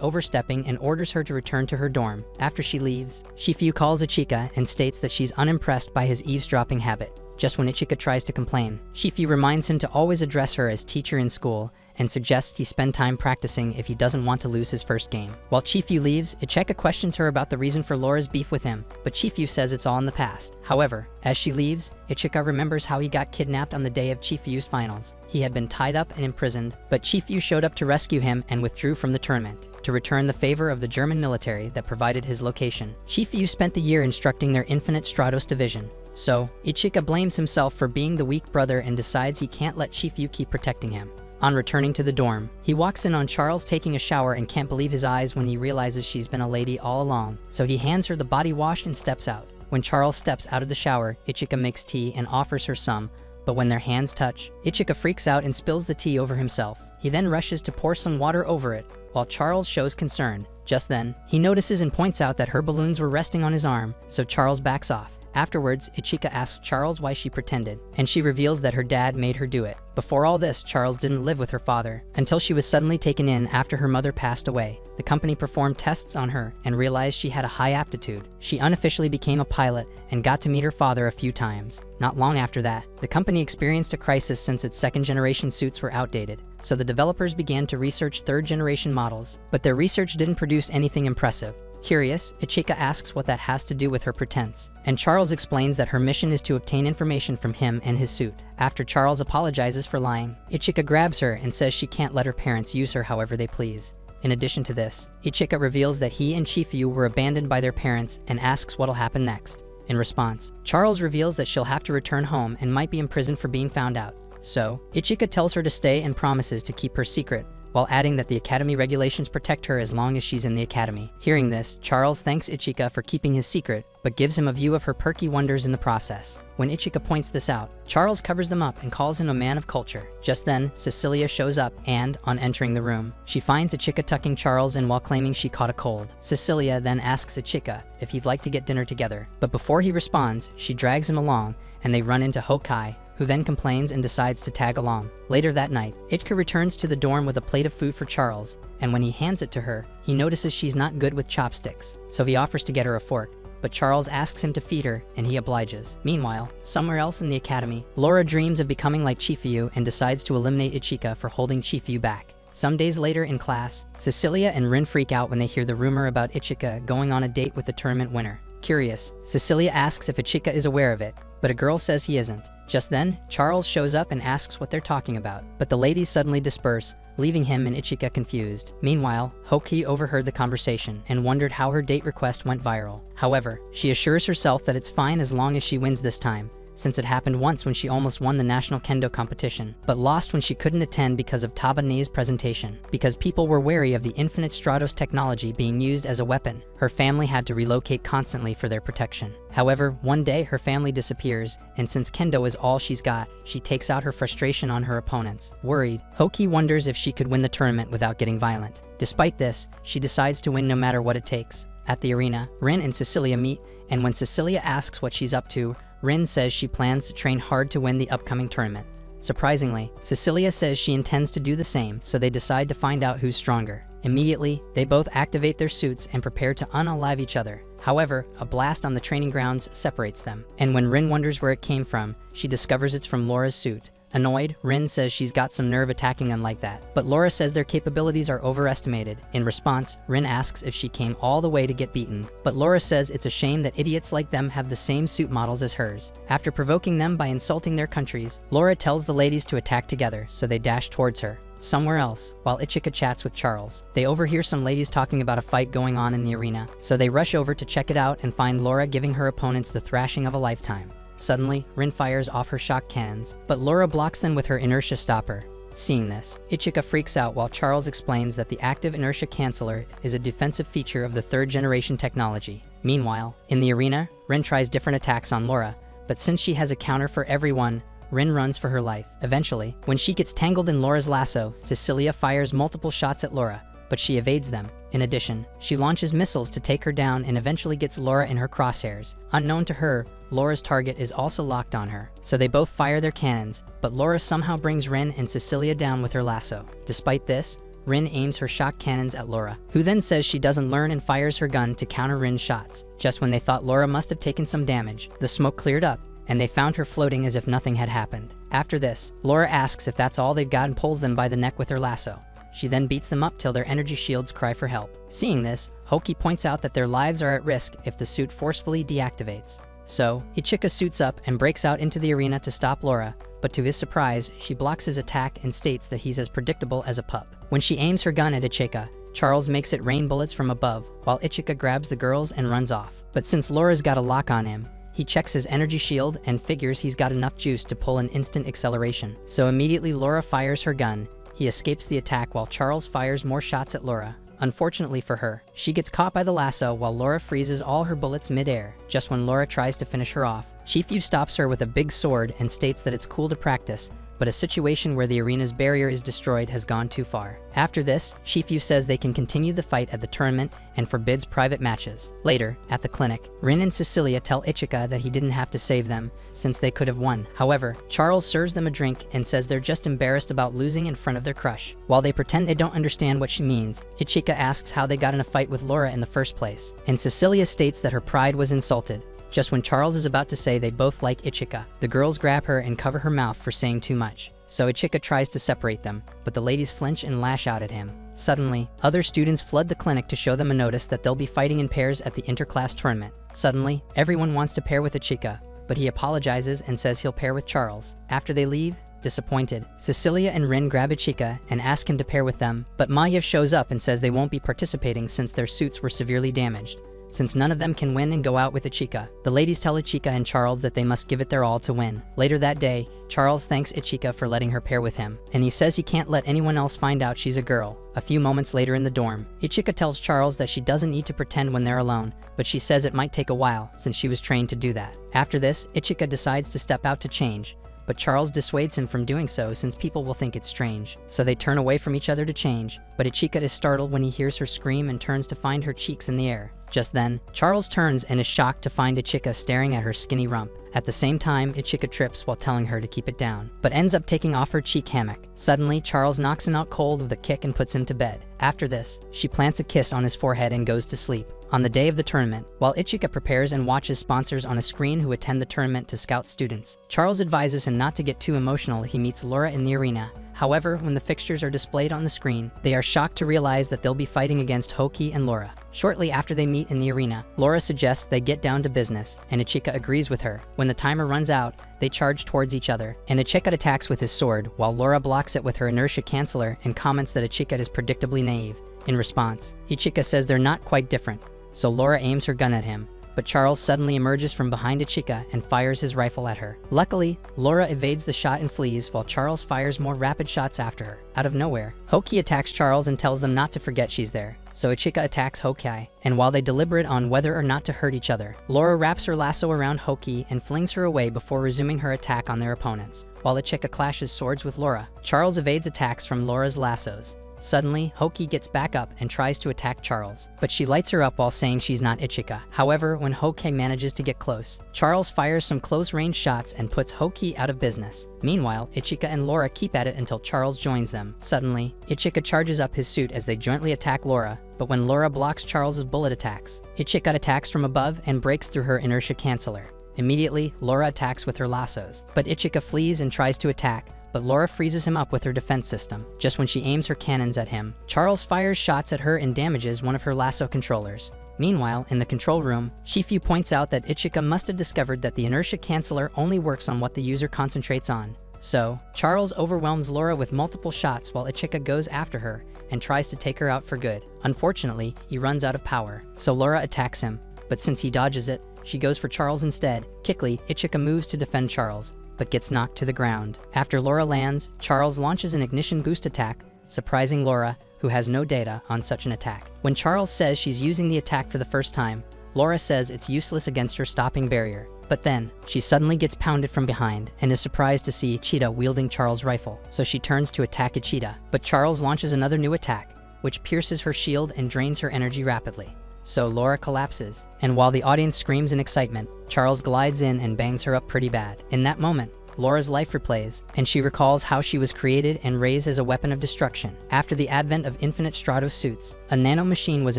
[SPEAKER 1] overstepping and orders her to return to her dorm. After she leaves, Chifuyu calls Ichika and states that she's unimpressed by his eavesdropping habit. Just when Ichika tries to complain, Chifuyu reminds him to always address her as teacher in school and suggests he spend time practicing if he doesn't want to lose his first game. While Chifuyu leaves, Ichika questions her about the reason for Laura's beef with him, but Chifuyu says it's all in the past. However, as she leaves, Ichika remembers how he got kidnapped on the day of Chifuyu's finals. He had been tied up and imprisoned, but Chifuyu showed up to rescue him and withdrew from the tournament to return the favor of the German military that provided his location. Chifuyu spent the year instructing their Infinite Stratos division. So, Ichika blames himself for being the weak brother and decides he can't let Chifuyu keep protecting him. On returning to the dorm, he walks in on Charles taking a shower and can't believe his eyes when he realizes she's been a lady all along. So he hands her the body wash and steps out. When Charles steps out of the shower, Ichika makes tea and offers her some, but when their hands touch, Ichika freaks out and spills the tea over himself. He then rushes to pour some water over it, while Charles shows concern. Just then, he notices and points out that her balloons were resting on his arm, so Charles backs off. Afterwards, Ichika asks Charles why she pretended, and she reveals that her dad made her do it. Before all this, Charles didn't live with her father, until she was suddenly taken in after her mother passed away. The company performed tests on her and realized she had a high aptitude. She unofficially became a pilot and got to meet her father a few times. Not long after that, the company experienced a crisis since its second-generation suits were outdated, so the developers began to research third-generation models, but their research didn't produce anything impressive. Curious, Ichika asks what that has to do with her pretense, and Charles explains that her mission is to obtain information from him and his suit. After Charles apologizes for lying, Ichika grabs her and says she can't let her parents use her however they please. In addition to this, Ichika reveals that he and Chifuyu were abandoned by their parents and asks what'll happen next. In response, Charles reveals that she'll have to return home and might be imprisoned for being found out. So, Ichika tells her to stay and promises to keep her secret, while adding that the academy regulations protect her as long as she's in the academy. Hearing this, Charles thanks Ichika for keeping his secret, but gives him a view of her perky wonders in the process. When Ichika points this out, Charles covers them up and calls him a man of culture. Just then, Cecilia shows up and, on entering the room, she finds Ichika tucking Charles in while claiming she caught a cold. Cecilia then asks Ichika if he'd like to get dinner together, but before he responds, she drags him along and they run into Hokai, who then complains and decides to tag along. Later that night, Ichika returns to the dorm with a plate of food for Charles, and when he hands it to her, he notices she's not good with chopsticks, so he offers to get her a fork, but Charles asks him to feed her, and he obliges. Meanwhile, somewhere else in the academy, Laura dreams of becoming like Chifuyu and decides to eliminate Ichika for holding Chifuyu back. Some days later in class, Cecilia and Rin freak out when they hear the rumor about Ichika going on a date with the tournament winner. Curious, Cecilia asks if Ichika is aware of it, but a girl says he isn't. Just then, Charles shows up and asks what they're talking about, but the ladies suddenly disperse, leaving him and Ichika confused. Meanwhile, Hoki overheard the conversation and wondered how her date request went viral. However, she assures herself that it's fine as long as she wins this time, since it happened once when she almost won the national kendo competition, but lost when she couldn't attend because of Tabane's presentation. Because people were wary of the Infinite Stratos technology being used as a weapon, her family had to relocate constantly for their protection. However, one day her family disappears, and since kendo is all she's got, she takes out her frustration on her opponents. Worried, Hoki wonders if she could win the tournament without getting violent. Despite this, she decides to win no matter what it takes. At the arena, Rin and Cecilia meet, and when Cecilia asks what she's up to, Rin says she plans to train hard to win the upcoming tournament. Surprisingly, Cecilia says she intends to do the same, so they decide to find out who's stronger. Immediately, they both activate their suits and prepare to unalive each other. However, a blast on the training grounds separates them, and when Rin wonders where it came from, she discovers it's from Laura's suit. Annoyed, Rin says she's got some nerve attacking them like that, but Laura says their capabilities are overestimated. In response, Rin asks if she came all the way to get beaten, but Laura says it's a shame that idiots like them have the same suit models as hers. After provoking them by insulting their countries, Laura tells the ladies to attack together, so they dash towards her. Somewhere else, while Ichika chats with Charles, they overhear some ladies talking about a fight going on in the arena, so they rush over to check it out and find Laura giving her opponents the thrashing of a lifetime. Suddenly, Rin fires off her shock cannons, but Laura blocks them with her inertia stopper. Seeing this, Ichika freaks out while Charles explains that the active inertia canceller is a defensive feature of the third-generation technology. Meanwhile, in the arena, Rin tries different attacks on Laura, but since she has a counter for everyone, Rin runs for her life. Eventually, when she gets tangled in Laura's lasso, Cecilia fires multiple shots at Laura, but she evades them. In addition, she launches missiles to take her down and eventually gets Laura in her crosshairs. Unknown to her, Laura's target is also locked on her, so they both fire their cannons, but Laura somehow brings Rin and Cecilia down with her lasso. Despite this, Rin aims her shock cannons at Laura, who then says she doesn't learn and fires her gun to counter Rin's shots. Just when they thought Laura must have taken some damage, the smoke cleared up, and they found her floating as if nothing had happened. After this, Laura asks if that's all they've got and pulls them by the neck with her lasso. She then beats them up till their energy shields cry for help. Seeing this, Hoki points out that their lives are at risk if the suit forcefully deactivates. So, Ichika suits up and breaks out into the arena to stop Laura, but to his surprise, she blocks his attack and states that he's as predictable as a pup. When she aims her gun at Ichika, Charles makes it rain bullets from above, while Ichika grabs the girls and runs off. But since Laura's got a lock on him, he checks his energy shield and figures he's got enough juice to pull an instant acceleration. So immediately Laura fires her gun. He escapes the attack while Charles fires more shots at Laura. Unfortunately for her, she gets caught by the lasso while Laura freezes all her bullets mid-air. Just when Laura tries to finish her off, Chifuyu stops her with a big sword and states that it's cool to practice, but a situation where the arena's barrier is destroyed has gone too far. After this, Shifu says they can continue the fight at the tournament and forbids private matches. Later, at the clinic, Rin and Cecilia tell Ichika that he didn't have to save them, since they could have won. However, Charles serves them a drink and says they're just embarrassed about losing in front of their crush. While they pretend they don't understand what she means, Ichika asks how they got in a fight with Laura in the first place, and Cecilia states that her pride was insulted. Just when Charles is about to say they both like Ichika, the girls grab her and cover her mouth for saying too much. So Ichika tries to separate them, but the ladies flinch and lash out at him. Suddenly, other students flood the clinic to show them a notice that they'll be fighting in pairs at the interclass tournament. Suddenly, everyone wants to pair with Ichika, but he apologizes and says he'll pair with Charles. After they leave, disappointed, Cecilia and Rin grab Ichika and ask him to pair with them, but Maya shows up and says they won't be participating since their suits were severely damaged. Since none of them can win and go out with Ichika, the ladies tell Ichika and Charles that they must give it their all to win. Later that day, Charles thanks Ichika for letting her pair with him, and he says he can't let anyone else find out she's a girl. A few moments later in the dorm, Ichika tells Charles that she doesn't need to pretend when they're alone, but she says it might take a while since she was trained to do that. After this, Ichika decides to step out to change, but Charles dissuades him from doing so since people will think it's strange. So they turn away from each other to change, but Ichika is startled when he hears her scream and turns to find her cheeks in the air. Just then, Charles turns and is shocked to find Ichika staring at her skinny rump. At the same time, Ichika trips while telling her to keep it down, but ends up taking off her cheek hammock. Suddenly, Charles knocks him out cold with a kick and puts him to bed. After this, she plants a kiss on his forehead and goes to sleep. On the day of the tournament, while Ichika prepares and watches sponsors on a screen who attend the tournament to scout students, Charles advises him not to get too emotional. He meets Laura in the arena. However, when the fixtures are displayed on the screen, they are shocked to realize that they'll be fighting against Hoki and Laura. Shortly after they meet in the arena, Laura suggests they get down to business, and Ichika agrees with her. When the timer runs out, they charge towards each other, and Ichika attacks with his sword, while Laura blocks it with her inertia canceller and comments that Ichika is predictably naive. In response, Ichika says they're not quite different, so Laura aims her gun at him. But Charles suddenly emerges from behind Ichika and fires his rifle at her. Luckily, Laura evades the shot and flees while Charles fires more rapid shots after her. Out of nowhere, Hoki attacks Charles and tells them not to forget she's there. So Ichika attacks Hoki, and while they deliberate on whether or not to hurt each other, Laura wraps her lasso around Hoki and flings her away before resuming her attack on their opponents. While Ichika clashes swords with Laura, Charles evades attacks from Laura's lassos. Suddenly, Hoki gets back up and tries to attack Charles, but she lights her up while saying she's not Ichika. However, when Hoki manages to get close, Charles fires some close-range shots and puts Hoki out of business. Meanwhile, Ichika and Laura keep at it until Charles joins them. Suddenly, Ichika charges up his suit as they jointly attack Laura, but when Laura blocks Charles's bullet attacks, Ichika attacks from above and breaks through her inertia canceller. Immediately, Laura attacks with her lassos, but Ichika flees and tries to attack, but Laura freezes him up with her defense system. Just when she aims her cannons at him, Charles fires shots at her and damages one of her lasso controllers. Meanwhile, in the control room, Shifu points out that Ichika must have discovered that the inertia canceller only works on what the user concentrates on. So, Charles overwhelms Laura with multiple shots while Ichika goes after her and tries to take her out for good. Unfortunately, he runs out of power, so Laura attacks him, but since he dodges it, she goes for Charles instead. Quickly, Ichika moves to defend Charles, but gets knocked to the ground. After Laura lands, Charles launches an ignition boost attack, surprising Laura, who has no data on such an attack. When Charles says she's using the attack for the first time, Laura says it's useless against her stopping barrier. But then, she suddenly gets pounded from behind and is surprised to see Ichida wielding Charles' rifle, so she turns to attack Ichida. But Charles launches another new attack, which pierces her shield and drains her energy rapidly. So Laura collapses, and while the audience screams in excitement, Charles glides in and bangs her up pretty bad. In that moment, Laura's life replays, and she recalls how she was created and raised as a weapon of destruction. After the advent of Infinite Stratos suits, a nanomachine was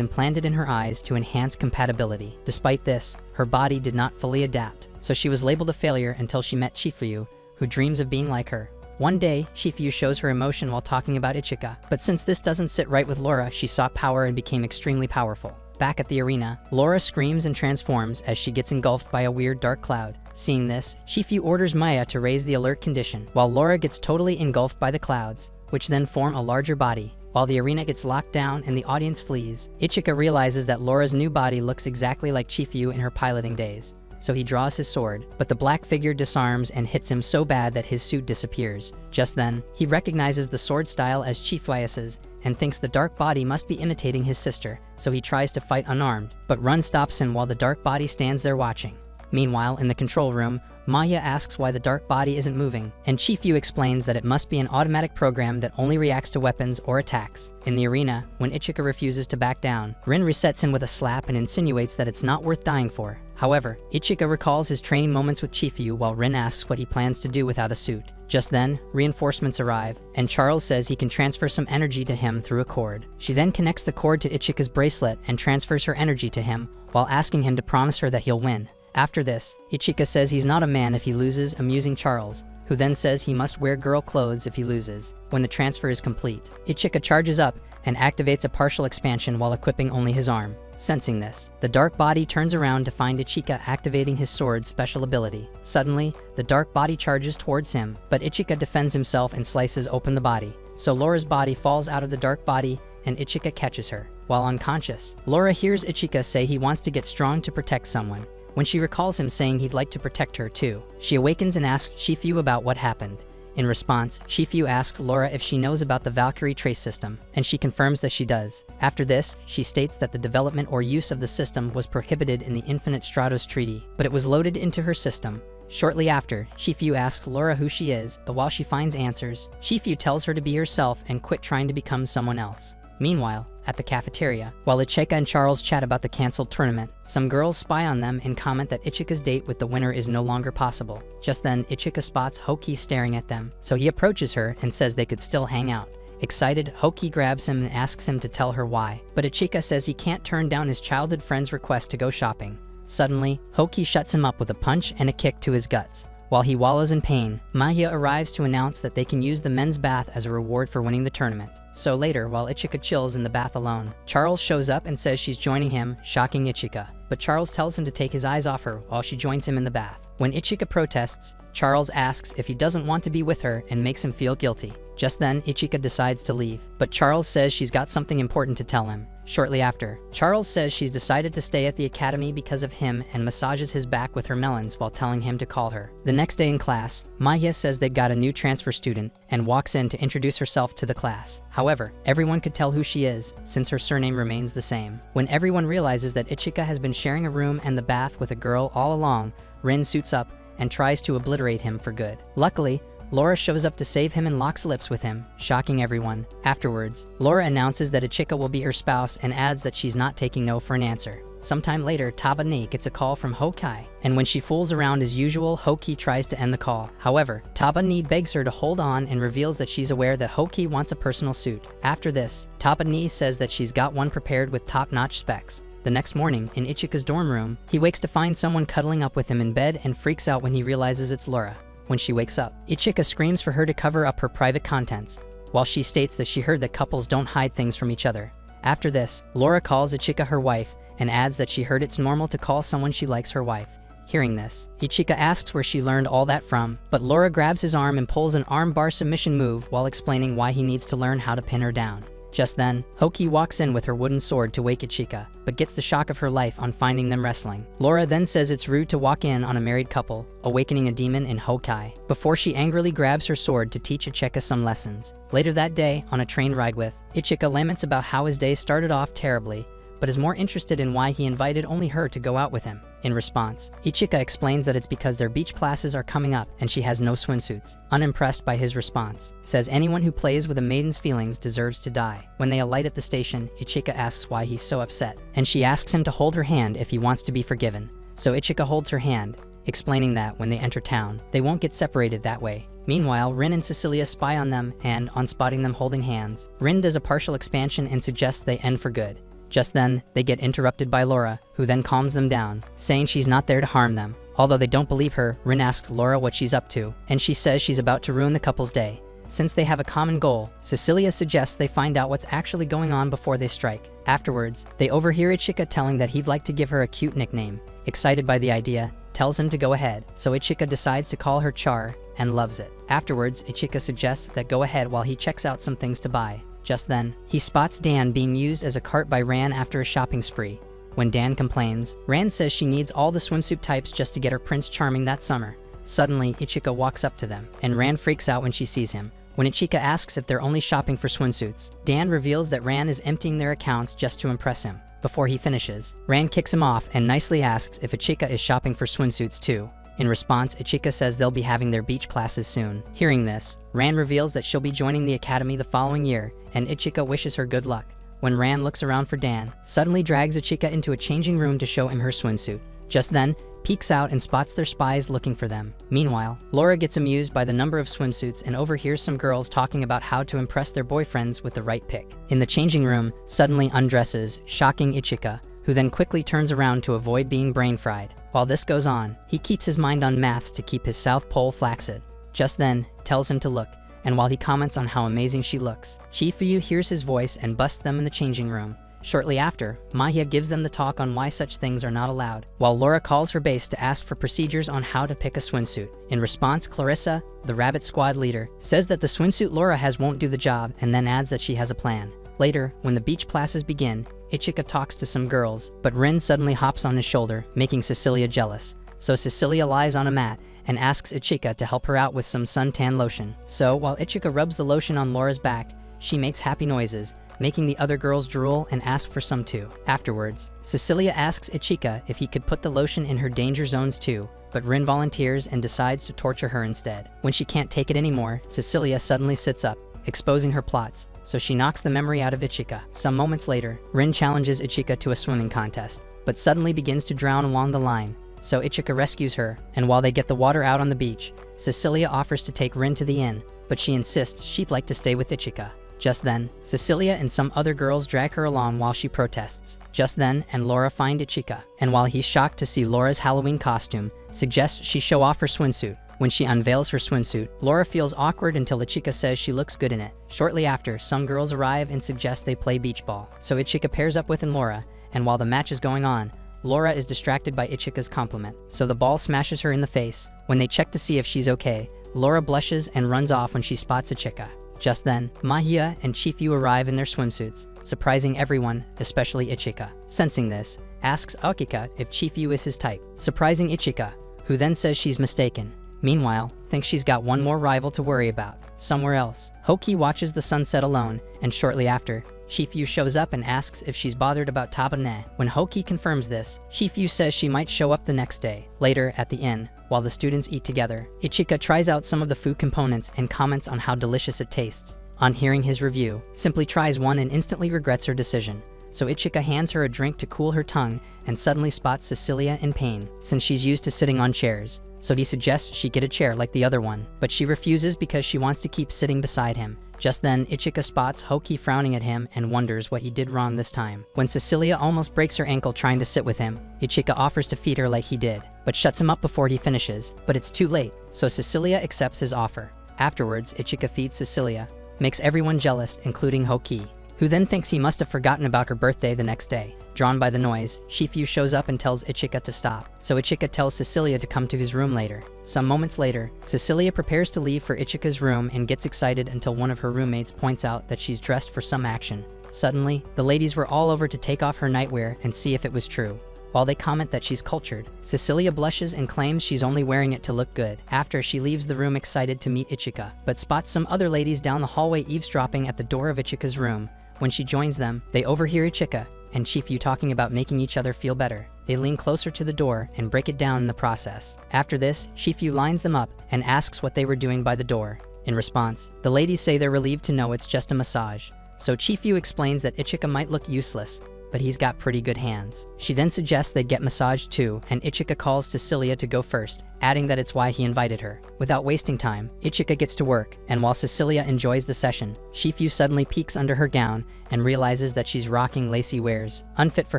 [SPEAKER 1] implanted in her eyes to enhance compatibility. Despite this, her body did not fully adapt, so she was labeled a failure until she met Shifuyu, who dreams of being like her. One day, Shifuyu shows her emotion while talking about Ichika, but since this doesn't sit right with Laura, she sought power and became extremely powerful. Back at the arena, Laura screams and transforms as she gets engulfed by a weird dark cloud. Seeing this, Shifuyu orders Maya to raise the alert condition, while Laura gets totally engulfed by the clouds, which then form a larger body. While the arena gets locked down and the audience flees, Ichika realizes that Laura's new body looks exactly like Shifuyu in her piloting days. So he draws his sword, but the black figure disarms and hits him so bad that his suit disappears. Just then, he recognizes the sword style as Chifuyas's and thinks the dark body must be imitating his sister, so he tries to fight unarmed, but Run stops him while the dark body stands there watching. Meanwhile, in the control room, Maya asks why the dark body isn't moving, and Chifu explains that it must be an automatic program that only reacts to weapons or attacks. In the arena, when Ichika refuses to back down, Rin resets him with a slap and insinuates that it's not worth dying for. However, Ichika recalls his training moments with Chifu while Rin asks what he plans to do without a suit. Just then, reinforcements arrive, and Charles says he can transfer some energy to him through a cord. She then connects the cord to Ichika's bracelet and transfers her energy to him, while asking him to promise her that he'll win. After this, Ichika says he's not a man if he loses, amusing Charles, who then says he must wear girl clothes if he loses. When the transfer is complete, Ichika charges up and activates a partial expansion while equipping only his arm. Sensing this, the dark body turns around to find Ichika activating his sword's special ability. Suddenly, the dark body charges towards him, but Ichika defends himself and slices open the body. So Laura's body falls out of the dark body and Ichika catches her. While unconscious, Laura hears Ichika say he wants to get strong to protect someone. When she recalls him saying he'd like to protect her too, she awakens and asks Shifu about what happened. In response, Shifu asks Laura if she knows about the Valkyrie trace system, and she confirms that she does. After this, she states that the development or use of the system was prohibited in the Infinite Stratos Treaty, but it was loaded into her system. Shortly after, Shifu asks Laura who she is, but while she finds answers, Shifu tells her to be herself and quit trying to become someone else. Meanwhile, at the cafeteria, while Ichika and Charles chat about the cancelled tournament, some girls spy on them and comment that Ichika's date with the winner is no longer possible. Just then, Ichika spots Hoki staring at them, so he approaches her and says they could still hang out. Excited, Hoki grabs him and asks him to tell her why, but Ichika says he can't turn down his childhood friend's request to go shopping. Suddenly, Hoki shuts him up with a punch and a kick to his guts. While he wallows in pain, Maya arrives to announce that they can use the men's bath as a reward for winning the tournament. So later, while Ichika chills in the bath alone, Charles shows up and says she's joining him, shocking Ichika. But Charles tells him to take his eyes off her while she joins him in the bath. When Ichika protests, Charles asks if he doesn't want to be with her and makes him feel guilty. Just then, Ichika decides to leave, but Charles says she's got something important to tell him. Shortly after, Charles says she's decided to stay at the academy because of him and massages his back with her melons while telling him to call her. The next day in class, Maya says they've got a new transfer student and walks in to introduce herself to the class. However, everyone could tell who she is since her surname remains the same. When everyone realizes that Ichika has been sharing a room and the bath with a girl all along, Rin suits up and tries to obliterate him for good. Luckily, Laura shows up to save him and locks lips with him, shocking everyone. Afterwards, Laura announces that Ichika will be her spouse and adds that she's not taking no for an answer. Sometime later, Tabani gets a call from Hokai, and when she fools around as usual, Hoki tries to end the call. However, Tabani begs her to hold on and reveals that she's aware that Hoki wants a personal suit. After this, Tabani says that she's got one prepared with top-notch specs. The next morning, in Ichika's dorm room, he wakes to find someone cuddling up with him in bed and freaks out when he realizes it's Laura. When she wakes up, Ichika screams for her to cover up her private contents, while she states that she heard that couples don't hide things from each other. After this, Laura calls Ichika her wife and adds that she heard it's normal to call someone she likes her wife. Hearing this, Ichika asks where she learned all that from, but Laura grabs his arm and pulls an arm bar submission move while explaining why he needs to learn how to pin her down. Just then, Hoki walks in with her wooden sword to wake Ichika, but gets the shock of her life on finding them wrestling. Laura then says it's rude to walk in on a married couple, awakening a demon in Hokai, before she angrily grabs her sword to teach Ichika some lessons. Later that day, on a train ride with, Ichika laments about how his day started off terribly, but is more interested in why he invited only her to go out with him. In response, Ichika explains that it's because their beach classes are coming up and she has no swimsuits. Unimpressed by his response, says anyone who plays with a maiden's feelings deserves to die. When they alight at the station, Ichika asks why he's so upset, and she asks him to hold her hand if he wants to be forgiven. So Ichika holds her hand, explaining that when they enter town, they won't get separated that way. Meanwhile, Rin and Cecilia spy on them, and on spotting them holding hands, Rin does a partial expansion and suggests they end for good. Just then, they get interrupted by Laura, who then calms them down, saying she's not there to harm them. Although they don't believe her, Rin asks Laura what she's up to, and she says she's about to ruin the couple's day. Since they have a common goal, Cecilia suggests they find out what's actually going on before they strike. Afterwards, they overhear Ichika telling that he'd like to give her a cute nickname. Excited by the idea, tells him to go ahead, so Ichika decides to call her Char, and loves it. Afterwards, Ichika suggests that go ahead while he checks out some things to buy. Just then, he spots Dan being used as a cart by Ran after a shopping spree. When Dan complains, Ran says she needs all the swimsuit types just to get her Prince Charming that summer. Suddenly, Ichika walks up to them, and Ran freaks out when she sees him. When Ichika asks if they're only shopping for swimsuits, Dan reveals that Ran is emptying their accounts just to impress him. Before he finishes, Ran kicks him off and nicely asks if Ichika is shopping for swimsuits too. In response, Ichika says they'll be having their beach classes soon. Hearing this, Ran reveals that she'll be joining the academy the following year, and Ichika wishes her good luck. When Ran looks around for Dan, suddenly drags Ichika into a changing room to show him her swimsuit. Just then, peeks out and spots their spies looking for them. Meanwhile, Laura gets amused by the number of swimsuits and overhears some girls talking about how to impress their boyfriends with the right pick. In the changing room, suddenly undresses, shocking Ichika, who then quickly turns around to avoid being brain fried. While this goes on, he keeps his mind on maths to keep his South Pole flaccid. Just then, tells him to look, and while he comments on how amazing she looks, Chifuyu hears his voice and busts them in the changing room. Shortly after, Mahia gives them the talk on why such things are not allowed, while Laura calls her base to ask for procedures on how to pick a swimsuit. In response, Clarissa, the Rabbit Squad leader, says that the swimsuit Laura has won't do the job and then adds that she has a plan. Later, when the beach classes begin, Ichika talks to some girls, but Rin suddenly hops on his shoulder, making Cecilia jealous. So Cecilia lies on a mat and asks Ichika to help her out with some suntan lotion. So while Ichika rubs the lotion on Laura's back, she makes happy noises, making the other girls drool and ask for some too. Afterwards, Cecilia asks Ichika if he could put the lotion in her danger zones too, but Rin volunteers and decides to torture her instead. When she can't take it anymore, Cecilia suddenly sits up, exposing her plots, so she knocks the memory out of Ichika. Some moments later, Rin challenges Ichika to a swimming contest, but suddenly begins to drown along the line, so Ichika rescues her, and while they get the water out on the beach, Cecilia offers to take Rin to the inn, but she insists she'd like to stay with Ichika. Just then, Cecilia and some other girls drag her along while she protests. Just then, and Laura find Ichika, and while he's shocked to see Laura's Halloween costume, suggests she show off her swimsuit. When she unveils her swimsuit, Laura feels awkward until Ichika says she looks good in it. Shortly after, some girls arrive and suggest they play beach ball. So Ichika pairs up with Laura, and while the match is going on, Laura is distracted by Ichika's compliment, so the ball smashes her in the face. When they check to see if she's okay, Laura blushes and runs off when she spots Ichika. Just then, Mahia and Chifu arrive in their swimsuits, surprising everyone, especially Ichika. Sensing this, asks Akika if Chifu is his type, surprising Ichika, who then says she's mistaken. Meanwhile, thinks she's got one more rival to worry about, somewhere else. Hoki watches the sunset alone, and shortly after, Chifu shows up and asks if she's bothered about Tabane. When Hoki confirms this, Chifu says she might show up the next day. Later, at the inn, while the students eat together, Ichika tries out some of the food components and comments on how delicious it tastes. On hearing his review, simply tries one and instantly regrets her decision. So Ichika hands her a drink to cool her tongue and suddenly spots Cecilia in pain, since she's used to sitting on chairs. So he suggests she get a chair like the other one, but she refuses because she wants to keep sitting beside him. Just then, Ichika spots Hoki frowning at him and wonders what he did wrong this time. When Cecilia almost breaks her ankle trying to sit with him, Ichika offers to feed her like he did, but shuts him up before he finishes. But it's too late, so Cecilia accepts his offer. Afterwards, Ichika feeds Cecilia, makes everyone jealous, including Hoki, who then thinks he must have forgotten about her birthday the next day. Drawn by the noise, Chifu shows up and tells Ichika to stop, so Ichika tells Cecilia to come to his room later. Some moments later, Cecilia prepares to leave for Ichika's room and gets excited until one of her roommates points out that she's dressed for some action. Suddenly, the ladies were all over to take off her nightwear and see if it was true. While they comment that she's cultured, Cecilia blushes and claims she's only wearing it to look good. After, she leaves the room excited to meet Ichika, but spots some other ladies down the hallway eavesdropping at the door of Ichika's room. When she joins them, they overhear Ichika and Chifu talking about making each other feel better. They lean closer to the door and break it down in the process. After this, Chifu lines them up and asks what they were doing by the door. In response, the ladies say they're relieved to know it's just a massage. So Chifu explains that Ichika might look useless, but he's got pretty good hands. She then suggests they get massaged too, and Ichika calls Cecilia to go first, adding that it's why he invited her. Without wasting time, Ichika gets to work, and while Cecilia enjoys the session, Chifu suddenly peeks under her gown and realizes that she's rocking lacy wares, unfit for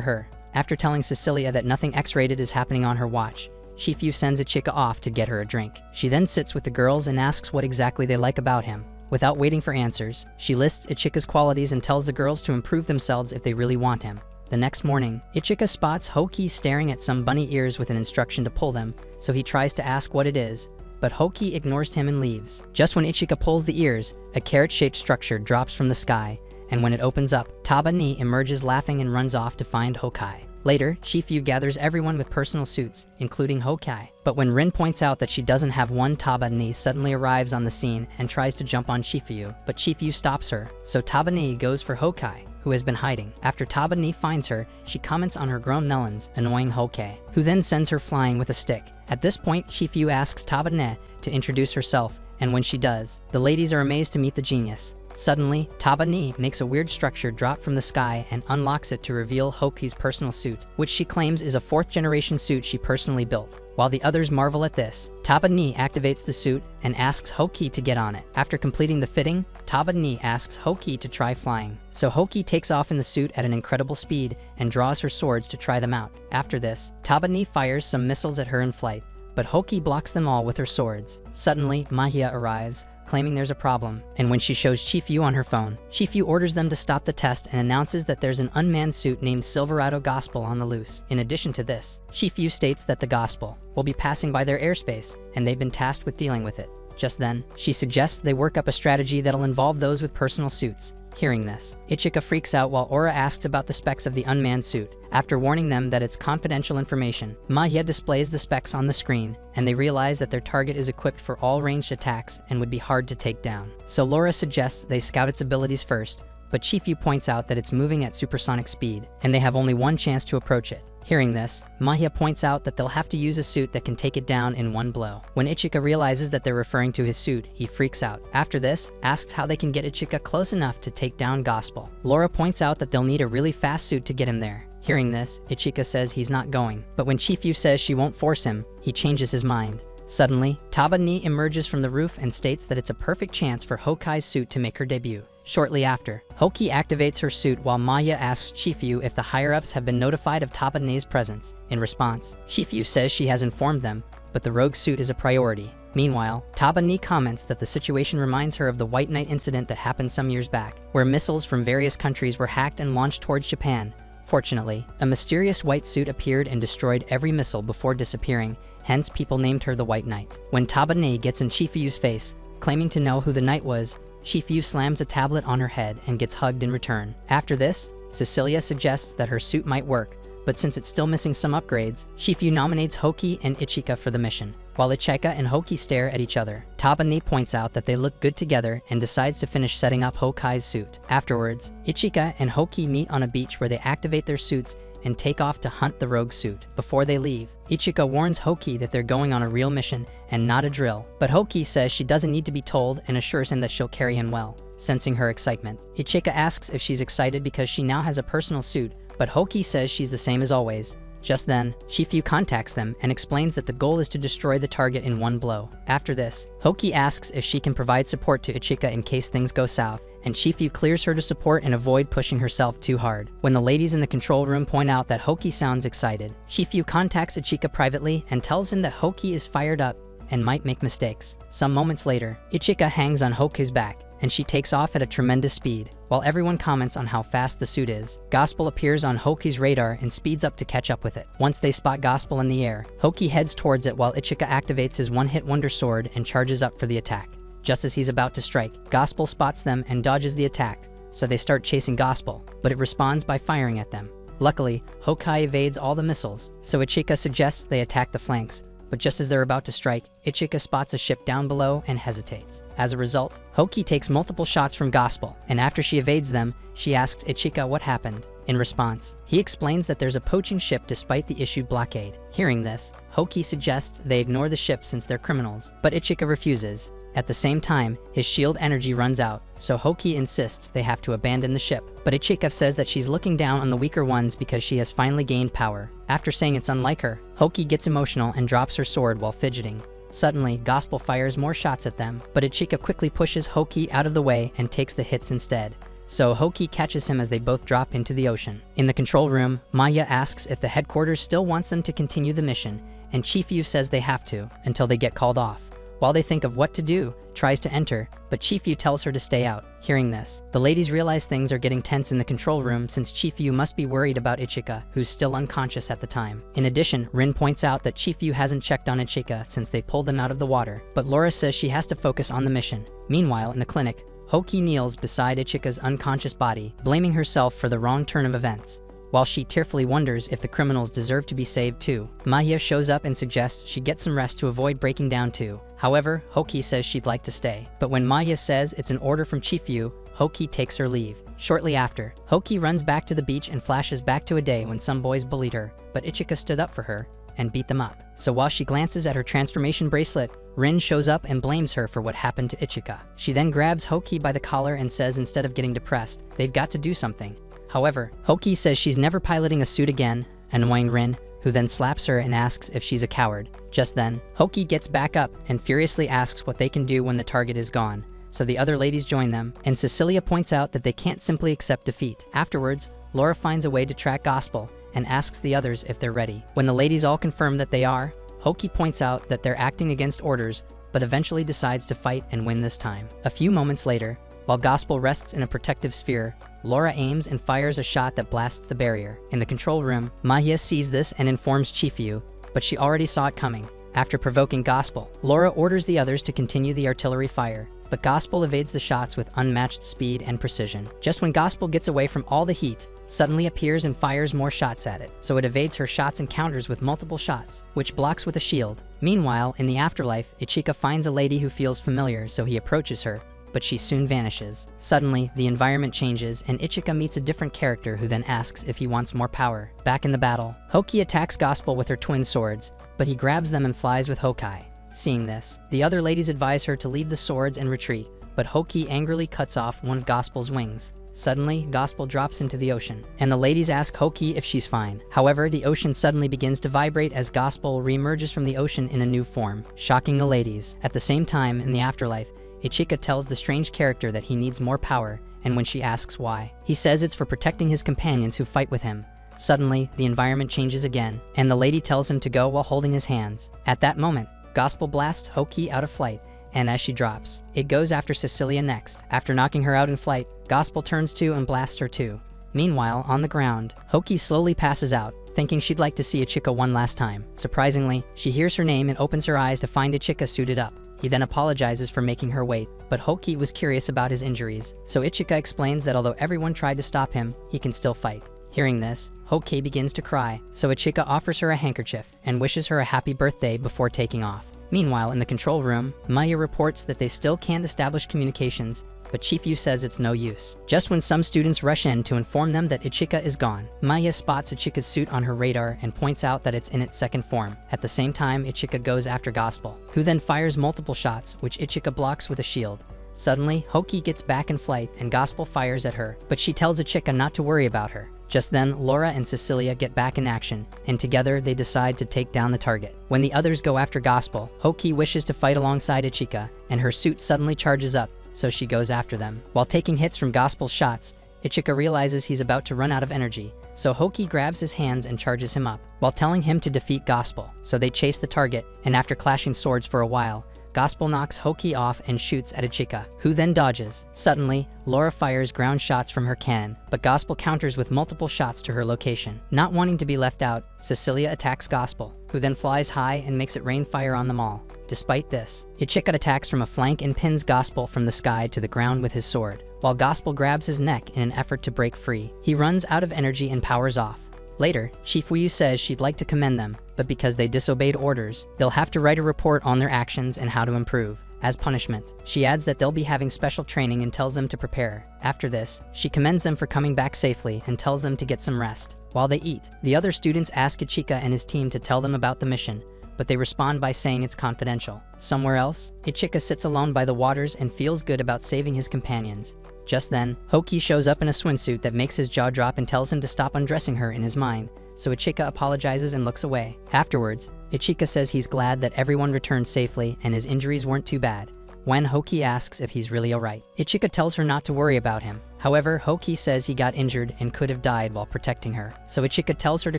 [SPEAKER 1] her. After telling Cecilia that nothing X-rated is happening on her watch, Chifu sends Ichika off to get her a drink. She then sits with the girls and asks what exactly they like about him. Without waiting for answers, she lists Ichika's qualities and tells the girls to improve themselves if they really want him. The next morning, Ichika spots Hoki staring at some bunny ears with an instruction to pull them, so he tries to ask what it is, but Hoki ignores him and leaves. Just when Ichika pulls the ears, a carrot-shaped structure drops from the sky, and when it opens up, Taba-ni emerges laughing and runs off to find Hokai. Later, Chifu gathers everyone with personal suits, including Hokai. But when Rin points out that she doesn't have one, Taba-ni suddenly arrives on the scene and tries to jump on Chifu, but Chifu stops her, so Taba-ni goes for Hokai, who has been hiding. After Taba-ni finds her, she comments on her grown melons, annoying Hokai, who then sends her flying with a stick, At this point, Shifu asks Tabane to introduce herself, and when she does, the ladies are amazed to meet the genius. Suddenly, Tabane makes a weird structure drop from the sky and unlocks it to reveal Hoki's personal suit, which she claims is a 4th-generation suit she personally built. While the others marvel at this, Tabane activates the suit and asks Hoki to get on it. After completing the fitting, Tabane asks Hoki to try flying. So Hoki takes off in the suit at an incredible speed and draws her swords to try them out. After this, Tabane fires some missiles at her in flight, but Hoki blocks them all with her swords. Suddenly, Mahia arrives, claiming there's a problem, and when she shows Shifu on her phone, Shifu orders them to stop the test and announces that there's an unmanned suit named Silverado Gospel on the loose. In addition to this, Shifu states that the Gospel will be passing by their airspace, and they've been tasked with dealing with it. Just then, she suggests they work up a strategy that'll involve those with personal suits. Hearing this, Ichika freaks out while Aura asks about the specs of the unmanned suit. After warning them that it's confidential information, Mahia displays the specs on the screen, and they realize that their target is equipped for all ranged attacks and would be hard to take down. So Laura suggests they scout its abilities first, but Shifu points out that it's moving at supersonic speed, and they have only one chance to approach it. Hearing this, Mahia points out that they'll have to use a suit that can take it down in one blow. When Ichika realizes that they're referring to his suit, he freaks out. After this, asks how they can get Ichika close enough to take down Gospel. Laura points out that they'll need a really fast suit to get him there. Hearing this, Ichika says he's not going, but when Shifu says she won't force him, he changes his mind. Suddenly, Tabane emerges from the roof and states that it's a perfect chance for Hokai's suit to make her debut. Shortly after, Hoki activates her suit while Maya asks Shifu if the higher-ups have been notified of Tabane's presence. In response, Shifu says she has informed them, but the rogue suit is a priority. Meanwhile, Tabane comments that the situation reminds her of the White Knight incident that happened some years back, where missiles from various countries were hacked and launched towards Japan. Fortunately, a mysterious white suit appeared and destroyed every missile before disappearing, hence people named her the White Knight. When Tabane gets in Shifu's face, claiming to know who the knight was, Shifu slams a tablet on her head and gets hugged in return. After this, Cecilia suggests that her suit might work, but since it's still missing some upgrades, Shifu nominates Hoki and Ichika for the mission. While Ichika and Hoki stare at each other, Tabane points out that they look good together and decides to finish setting up Hokai's suit. Afterwards, Ichika and Hoki meet on a beach where they activate their suits and take off to hunt the rogue suit. Before they leave, Ichika warns Hoki that they're going on a real mission and not a drill, but Hoki says she doesn't need to be told and assures him that she'll carry him well. Sensing her excitement, Ichika asks if she's excited because she now has a personal suit, but Hoki says she's the same as always. Just then, Shifu contacts them and explains that the goal is to destroy the target in one blow. After this, Hoki asks if she can provide support to Ichika in case things go south, and Shifu clears her to support and avoid pushing herself too hard. When the ladies in the control room point out that Hoki sounds excited, Shifu contacts Ichika privately and tells him that Hoki is fired up and might make mistakes. Some moments later, Ichika hangs on Hoki's back, and she takes off at a tremendous speed. While everyone comments on how fast the suit is, Gospel appears on Hoki's radar and speeds up to catch up with it. Once they spot Gospel in the air, Hoki heads towards it while Ichika activates his one-hit wonder sword and charges up for the attack. Just as he's about to strike, Gospel spots them and dodges the attack, so they start chasing Gospel, but it responds by firing at them. Luckily, Hokai evades all the missiles, so Ichika suggests they attack the flanks, but just as they're about to strike, Ichika spots a ship down below and hesitates. As a result, Hoki takes multiple shots from Gospel, and after she evades them, she asks Ichika what happened. In response, he explains that there's a poaching ship despite the issued blockade. Hearing this, Hoki suggests they ignore the ship since they're criminals, but Ichika refuses. At the same time, his shield energy runs out, so Hoki insists they have to abandon the ship. But Ichika says that she's looking down on the weaker ones because she has finally gained power. After saying it's unlike her, Hoki gets emotional and drops her sword while fidgeting. Suddenly, Gospel fires more shots at them, but Ichika quickly pushes Hoki out of the way and takes the hits instead. So Hoki catches him as they both drop into the ocean. In the control room, Maya asks if the headquarters still wants them to continue the mission, and Shifu says they have to, until they get called off. While they think of what to do, tries to enter, but Shifu tells her to stay out. Hearing this, the ladies realize things are getting tense in the control room since Shifu must be worried about Ichika, who's still unconscious at the time. In addition, Rin points out that Shifu hasn't checked on Ichika since they pulled them out of the water, but Laura says she has to focus on the mission. Meanwhile, in the clinic, Hoki kneels beside Ichika's unconscious body, blaming herself for the wrong turn of events. While she tearfully wonders if the criminals deserve to be saved too, Maya shows up and suggests she get some rest to avoid breaking down too. However, Hoki says she'd like to stay. But when Maya says it's an order from Shifu, Hoki takes her leave. Shortly after, Hoki runs back to the beach and flashes back to a day when some boys bullied her, but Ichika stood up for her and beat them up. So while she glances at her transformation bracelet, Rin shows up and blames her for what happened to Ichika. She then grabs Hoki by the collar and says instead of getting depressed, they've got to do something. However, Hoki says she's never piloting a suit again, annoying Rin, who then slaps her and asks if she's a coward. Just then, Hoki gets back up and furiously asks what they can do when the target is gone. So the other ladies join them, and Cecilia points out that they can't simply accept defeat. Afterwards, Laura finds a way to track Gospel and asks the others if they're ready. When the ladies all confirm that they are, Hoki points out that they're acting against orders, but eventually decides to fight and win this time. A few moments later, while Gospel rests in a protective sphere, Laura aims and fires a shot that blasts the barrier. In the control room, Mahia sees this and informs Chifu, but she already saw it coming. After provoking Gospel, Laura orders the others to continue the artillery fire, but Gospel evades the shots with unmatched speed and precision. Just when Gospel gets away from all the heat, suddenly appears and fires more shots at it, so it evades her shots and counters with multiple shots, which blocks with a shield. Meanwhile, in the afterlife, Ichika finds a lady who feels familiar, so he approaches her, but she soon vanishes. Suddenly, the environment changes and Ichika meets a different character who then asks if he wants more power. Back in the battle, Hoki attacks Gospel with her twin swords, but he grabs them and flies with Hokai. Seeing this, the other ladies advise her to leave the swords and retreat, but Hoki angrily cuts off one of Gospel's wings. Suddenly, Gospel drops into the ocean, and the ladies ask Hoki if she's fine. However, the ocean suddenly begins to vibrate as Gospel reemerges from the ocean in a new form, shocking the ladies. At the same time, in the afterlife, Ichika tells the strange character that he needs more power, and when she asks why, he says it's for protecting his companions who fight with him. Suddenly, the environment changes again, and the lady tells him to go while holding his hands. At that moment, Gospel blasts Hoki out of flight, and as she drops, it goes after Cecilia next. After knocking her out in flight, Gospel turns to and blasts her too. Meanwhile, on the ground, Hoki slowly passes out, thinking she'd like to see Ichika one last time. Surprisingly, she hears her name and opens her eyes to find Ichika suited up. He then apologizes for making her wait, but Hoki was curious about his injuries, so Ichika explains that although everyone tried to stop him, he can still fight. Hearing this, Hoki begins to cry, so Ichika offers her a handkerchief and wishes her a happy birthday before taking off. Meanwhile, in the control room, Maya reports that they still can't establish communications, but Chifu says it's no use. Just when some students rush in to inform them that Ichika is gone, Maya spots Ichika's suit on her radar and points out that it's in its second form. At the same time, Ichika goes after Gospel, who then fires multiple shots, which Ichika blocks with a shield. Suddenly, Hoki gets back in flight and Gospel fires at her, but she tells Ichika not to worry about her. Just then, Laura and Cecilia get back in action, and together they decide to take down the target. When the others go after Gospel, Hoki wishes to fight alongside Ichika, and her suit suddenly charges up, so she goes after them. While taking hits from Gospel's shots, Ichika realizes he's about to run out of energy, so Hoki grabs his hands and charges him up, while telling him to defeat Gospel. So they chase the target, and after clashing swords for a while, Gospel knocks Hoki off and shoots at Ichika, who then dodges. Suddenly, Laura fires ground shots from her cannon, but Gospel counters with multiple shots to her location. Not wanting to be left out, Cecilia attacks Gospel, who then flies high and makes it rain fire on them all. Despite this, Ichika attacks from a flank and pins Gospel from the sky to the ground with his sword, while Gospel grabs his neck in an effort to break free. He runs out of energy and powers off. Later, Chifuyu says she'd like to commend them, but because they disobeyed orders, they'll have to write a report on their actions and how to improve. As punishment, she adds that they'll be having special training and tells them to prepare. After this, she commends them for coming back safely and tells them to get some rest. While they eat, the other students ask Ichika and his team to tell them about the mission, but they respond by saying it's confidential. Somewhere else, Ichika sits alone by the waters and feels good about saving his companions. Just then, Hoki shows up in a swimsuit that makes his jaw drop and tells him to stop undressing her in his mind, so Ichika apologizes and looks away. Afterwards, Ichika says he's glad that everyone returned safely and his injuries weren't too bad. When Hoki asks if he's really alright, Ichika tells her not to worry about him. However, Hoki says he got injured and could have died while protecting her, so Ichika tells her to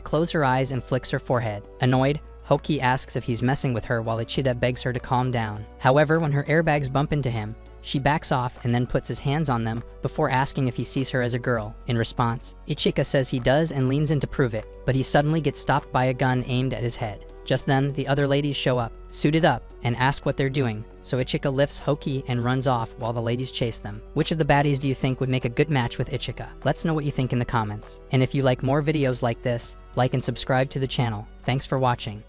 [SPEAKER 1] close her eyes and flicks her forehead. Annoyed, Hoki asks if he's messing with her while Ichida begs her to calm down. However, when her airbags bump into him, she backs off and then puts his hands on them before asking if he sees her as a girl. In response, Ichika says he does and leans in to prove it, but he suddenly gets stopped by a gun aimed at his head. Just then, the other ladies show up, suited up, and ask what they're doing, so Ichika lifts Hoki and runs off while the ladies chase them. Which of the baddies do you think would make a good match with Ichika? Let's know what you think in the comments. And if you like more videos like this, like and subscribe to the channel. Thanks for watching.